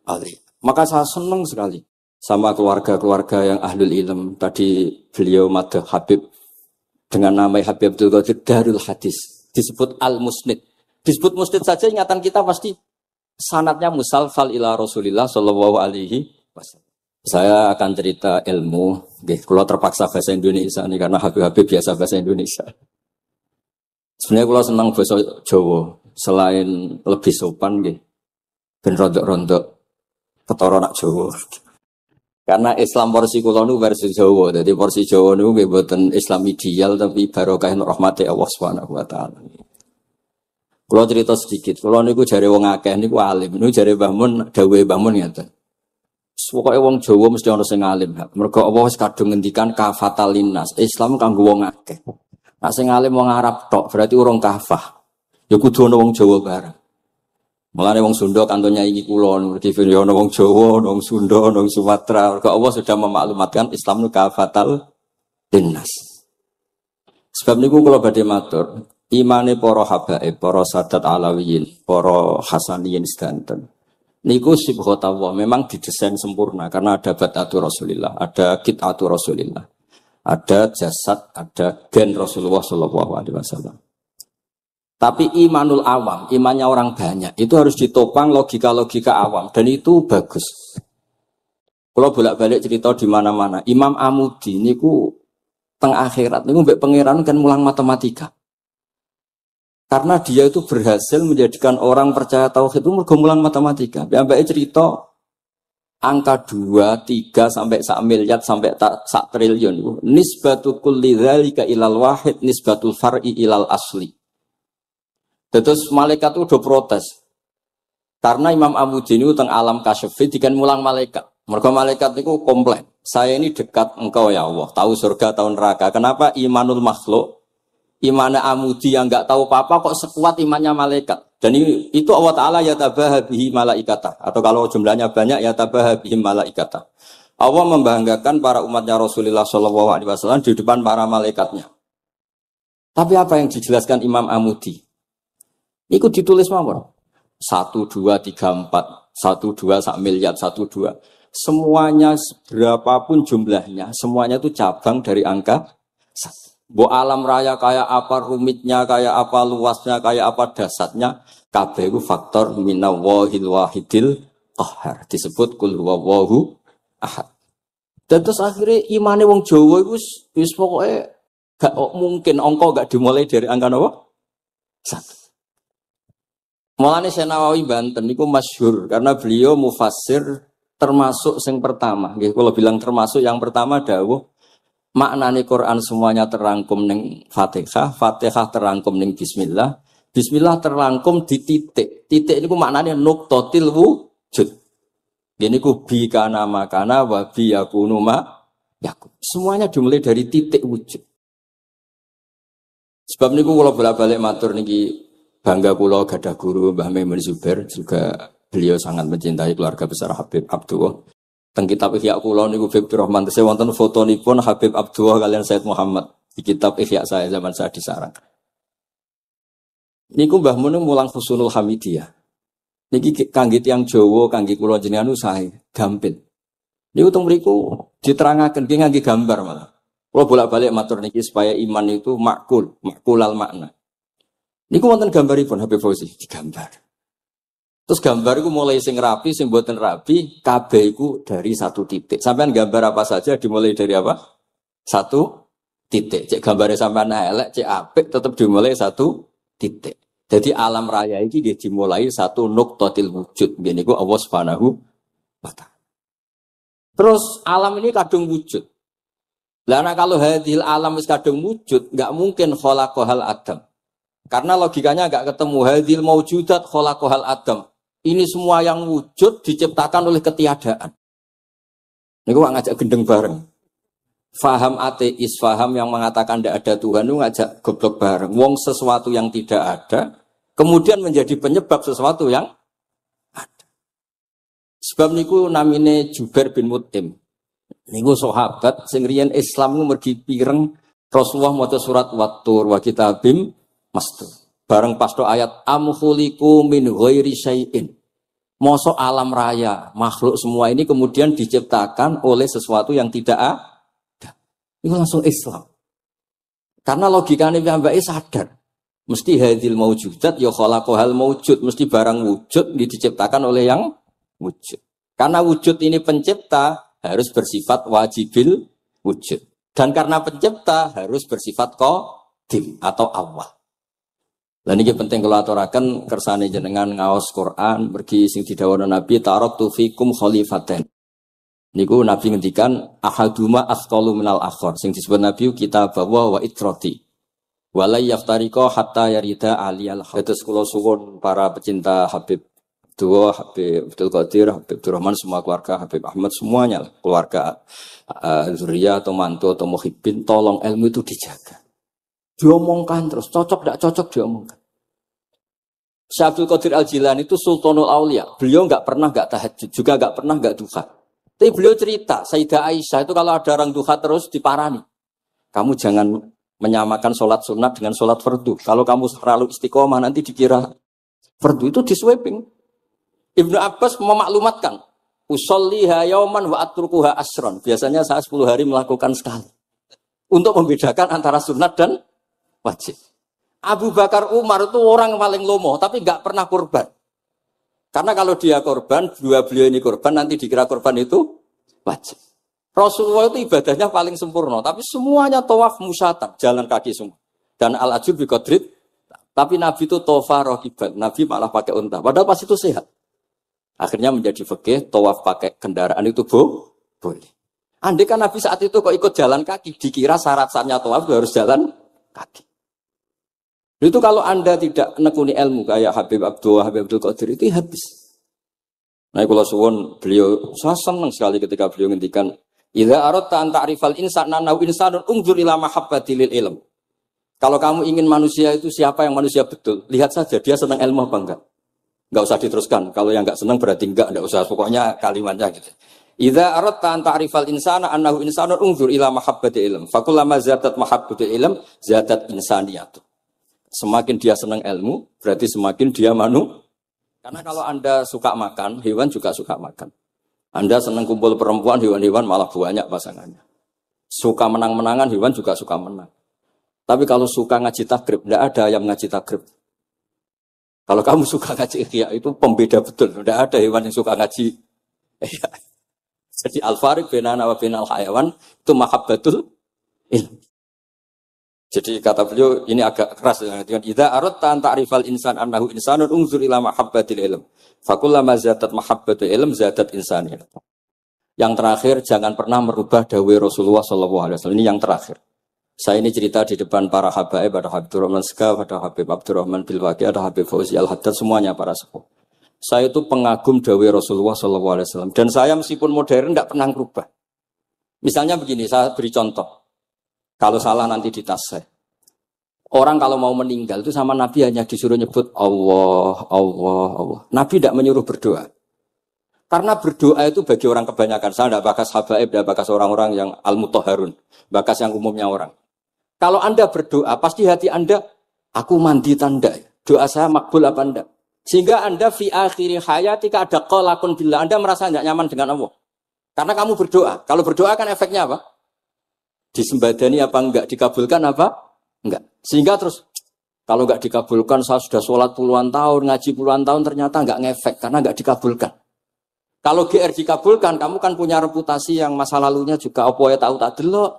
ali. Maka saya senang sekali sama keluarga-keluarga yang ahlul ilm. Tadi beliau madah Habib dengan nama Habib Abdul Qadir Darul Hadis. Disebut Al-Musnid. Disebut musnid saja ingatan kita pasti sanadnya musalsal ila Rasulillah sallallahu alaihi wasallam. Saya akan cerita ilmu, nggih, kalau terpaksa bahasa Indonesia nih karena Habib biasa bahasa Indonesia. Sebenarnya kalau senang bahasa Jawa, selain lebih sopan nggih, ben rondok-rondok ketara nak Jawa. Karena Islam porsi kula nu versi Jawa, jadi porsi Jawa nu nggih boten Islam ideal tapi barokah rahmati Allah Subhanahu wa taala. Kalau cerita sedikit, kalau niku jare wong akeh niku alim, niku jare Mbah Mun dawuhe Mbah Mun ngeten. Pokoke wong Jawa mesti ana sing alim. Mergo Allah wis kadung ngendikan kafatal linnas. Islam kanggo wong akeh. Nek sing alim wong Arab tok, berarti urung kafah. Ya kudu ana wong Jawa bareng. Mulane wong Sunda kantonnya iki kula ngerti ana wong Jawa, ana wong Sunda, ana wong Sumatera. Mergo Allah sudah memaklumatkan Islam niku kafatal linnas. Sebab niku kula badhe matur, imane para habaib, para sadat alawiyin, para hasaniyin sedanten. Niku sibghatullah memang didesain sempurna karena ada batatu Rasulillah, ada kitatu Rasulillah, ada jasad, ada gen Rasulullah sallallahu alaihi wasallam. Tapi imanul awam, imannya orang banyak, itu harus ditopang logika-logika awam dan itu bagus. Kalau bolak-balik cerita di mana-mana, Imam Amudi niku teng akhirat niku mbek pangeran kan mulang matematika. Karena dia itu berhasil menjadikan orang percaya tauhid itu mergo mulang matematika. Mbake cerita angka 2, 3 sampai 1 miliar sampai 1 triliun. Nisbatu kulli dzalika ilal wahid nisbatul far'i ilal asli. Terus malaikat itu udah protes. Karena Imam Abu Jini teng alam kasyafi dikan mulang malaikat. Mergo malaikat itu komplain. Saya ini dekat engkau ya Allah, tahu surga, tahu neraka. Kenapa imanul makhluk? Imannya Amudi yang enggak tahu apa-apa kok sekuat imannya malaikat. Dan itu Allah Ta'ala yatabaha bihi malaikata. Atau kalau jumlahnya banyak yatabaha bihi malaikata. Allah membanggakan para umatnya Rasulullah SAW di depan para malaikatnya. Tapi apa yang dijelaskan Imam Amudi? Itu ditulis mawon. 1, 2, 3, 4. 1, 2, 1 miliar, 1, 2. Semuanya berapapun jumlahnya, semuanya itu cabang dari angka 1. Bo alam raya kayak apa rumitnya, kayak apa luasnya, kayak apa dasarnya, kabeh itu faktor minawahil wahidil qahar. Disebut kul huwallahu ahad. Dan terus akhirnya imane wong Jawa iku wis pokoke gak mungkin angka gak dimulai dari angka napa? 1. Mulane Syekh Nawawi Banten niku masyhur karena beliau mufassir termasuk yang pertama. Nggih kula bilang termasuk yang pertama dawuh maknane Quran semuanya terangkum ning Fatihah, Fatihah terangkum ning bismillah, bismillah terangkum di titik. Titik niku maknane nuqtatil wujud. Gini ku bi kana makana wa bi yakunu ma yakun. Semuanya dimulai dari titik wujud. Sebab niku kula bolak-balik matur niki bangga kula gadah guru Mbah Maimun Zubair, juga beliau sangat mencintai keluarga besar Habib Abdullah. Teng kitab Ihya kula niku Habib Rahman tesih wonten fotonipun Habib Abdullah kalian Said Muhammad di kitab Ihya saya zaman saya di Sarang. Niku Mbah Mun mulang Husnul Hamidiyah. Niki kangge tiyang Jawa, kangge kula jenengan sae gampil. Niku teng mriku diterangaken nggih ngangge gambar malah. Kula bolak-balik matur niki supaya iman itu makulal makna. Niku wonten gambaripun Habib Fauzi digambar. Terus gambar itu mulai sing rapi, sing mboten rapi, kabeh iku dari satu titik. Sampean gambar apa saja dimulai dari apa? Satu titik. Cek gambarnya sampean elek, cek apik tetap dimulai satu titik. Jadi alam raya ini dia dimulai satu nuqtatil wujud. Gini ku Allah Subhanahu wa ta'ala. Terus alam ini kadung wujud. Lah kalau hadil alam wis kadung wujud, enggak mungkin khalaqahal adam. Karena logikanya enggak ketemu hadil maujudat khalaqahal adam. Ini semua yang wujud diciptakan oleh ketiadaan. Ini gua ngajak gendeng bareng. Faham ateis, faham yang mengatakan tidak ada Tuhan itu ngajak goblok bareng. Wong sesuatu yang tidak ada, kemudian menjadi penyebab sesuatu yang ada. Sebab niku namine Jubair bin Mut'im. Niku sahabat sing riyen Islam niku mergi pireng Rasulullah maca surat Wat-Tur wa kitabim mastur. Bareng pas do ayat am khuliqu min ghairi syai'in. Mosok alam raya, makhluk semua ini kemudian diciptakan oleh sesuatu yang tidak ada. Itu langsung Islam. Karena logikanya mbake sadar. Mesti hadil maujudat ya khalaqahal maujud, mesti barang wujud diciptakan oleh yang wujud. Karena wujud ini pencipta harus bersifat wajibil wujud. Dan karena pencipta harus bersifat qadim atau awal. Lah niki penting kula aturaken kersane jenengan ngaos Quran mergi sing didhawuhna Nabi taraktu fikum khalifaten. Niku Nabi ngendikan ahaduma asqalu minal akhar sing disebut Nabi kitab wa itrati. Walai yaftariqa hatta yarida aliyal haq. Terus kula suwun para pecinta Habib Abdullah, Habib Abdul Qadir, Habib Abdurrahman, semua keluarga Habib Ahmad semuanya keluarga zuriyah atau mantu atau muhibbin, tolong ilmu itu dijaga. Diomongkan terus, cocok tidak cocok diomongkan. Syekh Abdul Qadir Al-Jilani itu Sultanul Aulia. Beliau enggak pernah enggak tahajud, juga enggak pernah enggak duha. Tapi beliau cerita, Sayyidah Aisyah itu kalau ada orang duha terus diparani. Kamu jangan menyamakan sholat sunat dengan sholat fardu. Kalau kamu terlalu istiqomah nanti dikira fardu itu diswiping. Ibnu Abbas memaklumatkan, usolliha yauman wa atrukuha asron. Biasanya saya 10 hari melakukan sekali. Untuk membedakan antara sunat dan wajib. Abu Bakar Umar itu orang paling lomo, tapi nggak pernah kurban. Karena kalau dia korban, dua beliau ini korban, nanti dikira korban itu wajib. Rasulullah itu ibadahnya paling sempurna, tapi semuanya tawaf musyatan, jalan kaki semua. Dan al-ajub bi qadrit, tapi Nabi itu tofa rohiban, Nabi malah pakai unta. Padahal pas itu sehat. Akhirnya menjadi fikih, tawaf pakai kendaraan itu boleh. Andai kan Nabi saat itu kok ikut jalan kaki, dikira syarat-syaratnya tawaf harus jalan kaki. Itu kalau Anda tidak menekuni ilmu kayak Habib Abdullah, Habib Abdul Qadir itu habis. Nah, kalau suwon beliau, saya senang sekali ketika beliau ngendikan, "Idza aradta an ta'rifal insana naw insanun unzur ila mahabbatil ilm." Kalau kamu ingin manusia itu siapa yang manusia betul, lihat saja dia senang ilmu apa enggak. Enggak usah diteruskan. Kalau yang enggak senang berarti enggak usah. Pokoknya kalimatnya gitu. Idza aradta an ta'rifal insana annahu insanun unzur ila mahabbatil ilm. Fakullama zatat mahabbatul ilm zatat insaniyatu. Semakin dia senang ilmu, berarti semakin dia Karena kalau Anda suka makan, hewan juga suka makan. Anda senang kumpul perempuan, hewan-hewan malah banyak pasangannya. Suka menang-menangan, hewan juga suka menang. Tapi kalau suka ngaji takrib, tidak ada yang ngaji takrib. Kalau kamu suka ngaji ihya, itu pembeda betul. Tidak ada hewan yang suka ngaji ihya. Jadi al-fariq bainana wa bainal hayawan itu mahabbatul ilm. Jadi kata beliau ini agak keras dengan idza aradta an ta'rifal insan annahu insanun unzur ila mahabbatil ilm. Fakullama zadat mahabbatul ilm zadat insaniyah. Yang terakhir jangan pernah merubah dawai Rasulullah sallallahu alaihi wasallam. Ini yang terakhir. Saya ini cerita di depan para habaib, ada Habib Abdurrahman Segaf, ada Habib Abdurrahman Bilwaqi, ada Habib Fauzi Al-Haddad, semuanya para sepuh. Saya itu pengagum dawai Rasulullah sallallahu alaihi wasallam dan saya meskipun modern tidak pernah merubah. Misalnya begini, saya beri contoh. Kalau salah nanti ditas saya. Orang kalau mau meninggal itu sama Nabi hanya disuruh nyebut Allah, Allah, Allah. Nabi tidak menyuruh berdoa. Karena berdoa itu bagi orang kebanyakan. Saya tidak bakas habaib, tidak bakas orang-orang yang al-mutahharun. Bakas yang umumnya orang. Kalau Anda berdoa, pasti hati Anda, aku mandi tanda. Doa saya makbul apa enggak? Sehingga Anda fi akhiri hayatika ada qalaqun billah. Anda merasa tidak nyaman dengan Allah. Karena kamu berdoa. Kalau berdoa kan efeknya apa? Disembadani apa enggak? Dikabulkan apa? Enggak. Sehingga terus kalau enggak dikabulkan, saya sudah sholat puluhan tahun, ngaji puluhan tahun, ternyata enggak ngefek karena enggak dikabulkan. Kalau GR dikabulkan, kamu kan punya reputasi yang masa lalunya juga apa ya tahu tak delok.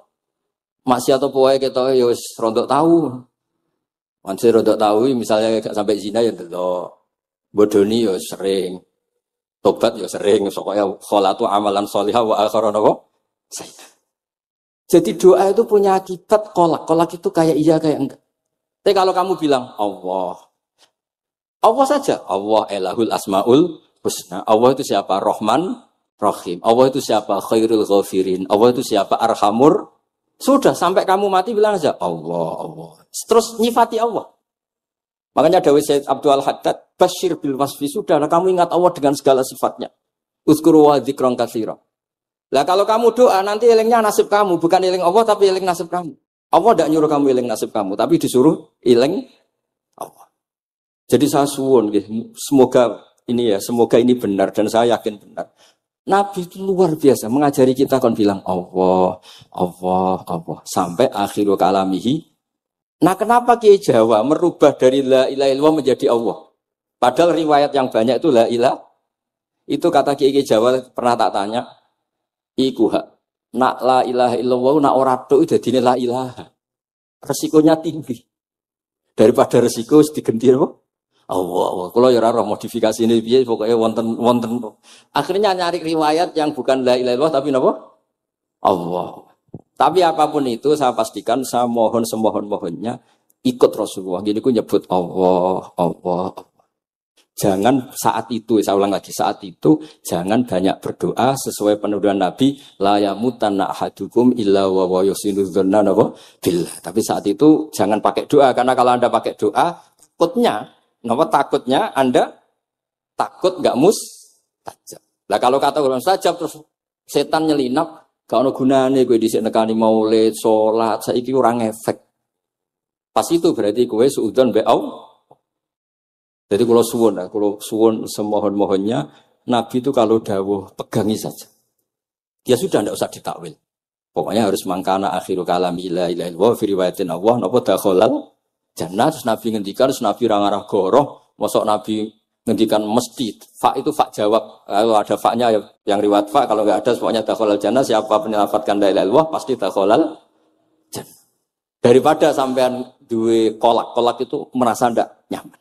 Masih atau apa ya kita ya wis rondok tahu. Masih rondok tahu misalnya enggak sampai zina ya delok. Bodoni ya sering. Tobat ya sering, pokoknya kholatu amalan sholihah wa akharana wa sayyi'ah. Jadi doa itu punya akibat kolak. Kolak itu kayak iya kayak enggak. Tapi kalau kamu bilang Allah. Allah saja. Allah elahul asmaul husna. Allah itu siapa? Rahman, Rahim. Allah itu siapa? Khairul ghafirin. Allah itu siapa? Arhamur. Sudah sampai kamu mati bilang aja Allah, Allah. Terus nyifati Allah. Makanya Dawei Sayyid Abdul Haddad, Bashir bil wasfi. Sudahlah kamu ingat Allah dengan segala sifatnya. Uzkuru wa dzikran katsira. Lah kalau kamu doa nanti elingnya nasib kamu, bukan eling Allah tapi eling nasib kamu. Allah tidak nyuruh kamu eling nasib kamu, tapi disuruh eling Allah. Jadi saya suwun, semoga ini benar dan saya yakin benar. Nabi itu luar biasa mengajari kita kan bilang Allah, Allah, Allah sampai akhirul kalamihi. Nah kenapa Kiai Jawa merubah dari la ilaha illallah menjadi Allah? Padahal riwayat yang banyak itu la ilaha. Itu kata Kiai Jawa pernah tak tanya. Iku hak nak la ilaha illallah nak ora tok dadine la ilaha. Resikonya tinggi. Daripada resiko digenti apa? Allah. Kalau ya ora modifikasine piye pokoke wonten. Akhirnya nyari riwayat yang bukan la ilaha illallah tapi napa? Allah. Tapi apapun itu saya pastikan saya mohon semohon-mohonnya ikut Rasulullah. Gini ku nyebut Allah, Allah. Jangan saat itu, saya ulang lagi, saat itu jangan banyak berdoa sesuai penuduhan Nabi la yamutanna ahadukum illa wa yusinu dzanna billah. Tapi saat itu jangan pakai doa karena kalau Anda pakai doa takutnya Anda takut enggak mustajab. Lah kalau kata orang mustajab terus setan nyelinap, gak ono gunane kowe dhisik nekani maulid, salat, saiki ora ngefek. Pas itu berarti kowe suudzon be Allah. Jadi kalau suwun semohon-mohonnya, Nabi itu kalau dawuh pegangi saja. Dia sudah tidak usah ditakwil. Pokoknya harus mangkana akhiru kalami la ilaha illallah fi riwayatin Allah napa dakhalal jannah. Terus Nabi ngendikan, terus Nabi ra ngarah goroh, mosok Nabi ngendikan mesti fa itu fa jawab. Kalau ada fa-nya yang riwayat fa, kalau enggak ada pokoknya dakhalal jannah, siapa penyelafatkan la ilaha illallah pasti dakhalal jannah. Daripada sampean duwe kolak itu merasa ndak nyaman.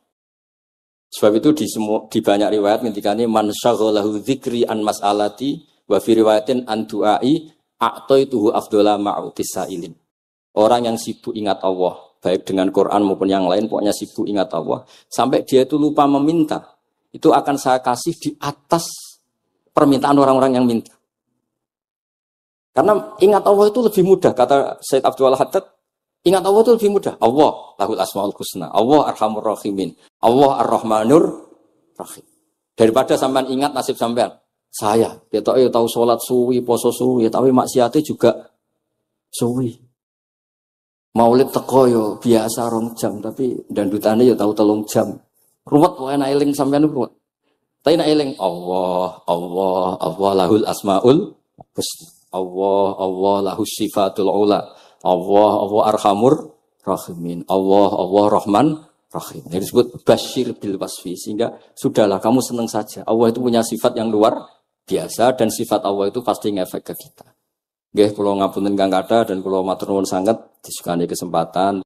Sebab itu di banyak riwayat ngendikane man syaghalahu dzikri an mas'alati wa fi riwayatin an du'ai a'taituhu afdhala ma'utis sa'ilin. Orang yang sibuk ingat Allah, baik dengan Quran maupun yang lain, pokoknya sibuk ingat Allah, sampai dia itu lupa meminta, itu akan saya kasih di atas permintaan orang-orang yang minta. Karena ingat Allah itu lebih mudah, kata Sayyid Abdul Haddad. Ingat Allah itu lebih mudah. Allah lahul asmaul husna. Allah arhamur rahimin. Allah ar-rahmanur rahim. Daripada sampean ingat nasib sampean. Saya, ketoke tahu salat suwi, poso suwi, tapi maksiate juga suwi. Maulid teko yo biasa 2 jam, tapi dandutane yo tahu 3 jam. Ruwet wae nek eling sampean ruwet. Tapi nek eling Allah, Allah, Allah lahul asmaul husna. Allah, Allah lahus sifatul ula. Allah arhamur rahimin. Allah rahman rahim. Ini disebut basyir bil wasfi. Sehingga sudahlah kamu senang saja. Allah itu punya sifat yang luar biasa dan sifat Allah itu pasti ngefek ke kita. Nggih, kula ngapunten Kang Kada dan kula matur nuwun sanget disukani kesempatan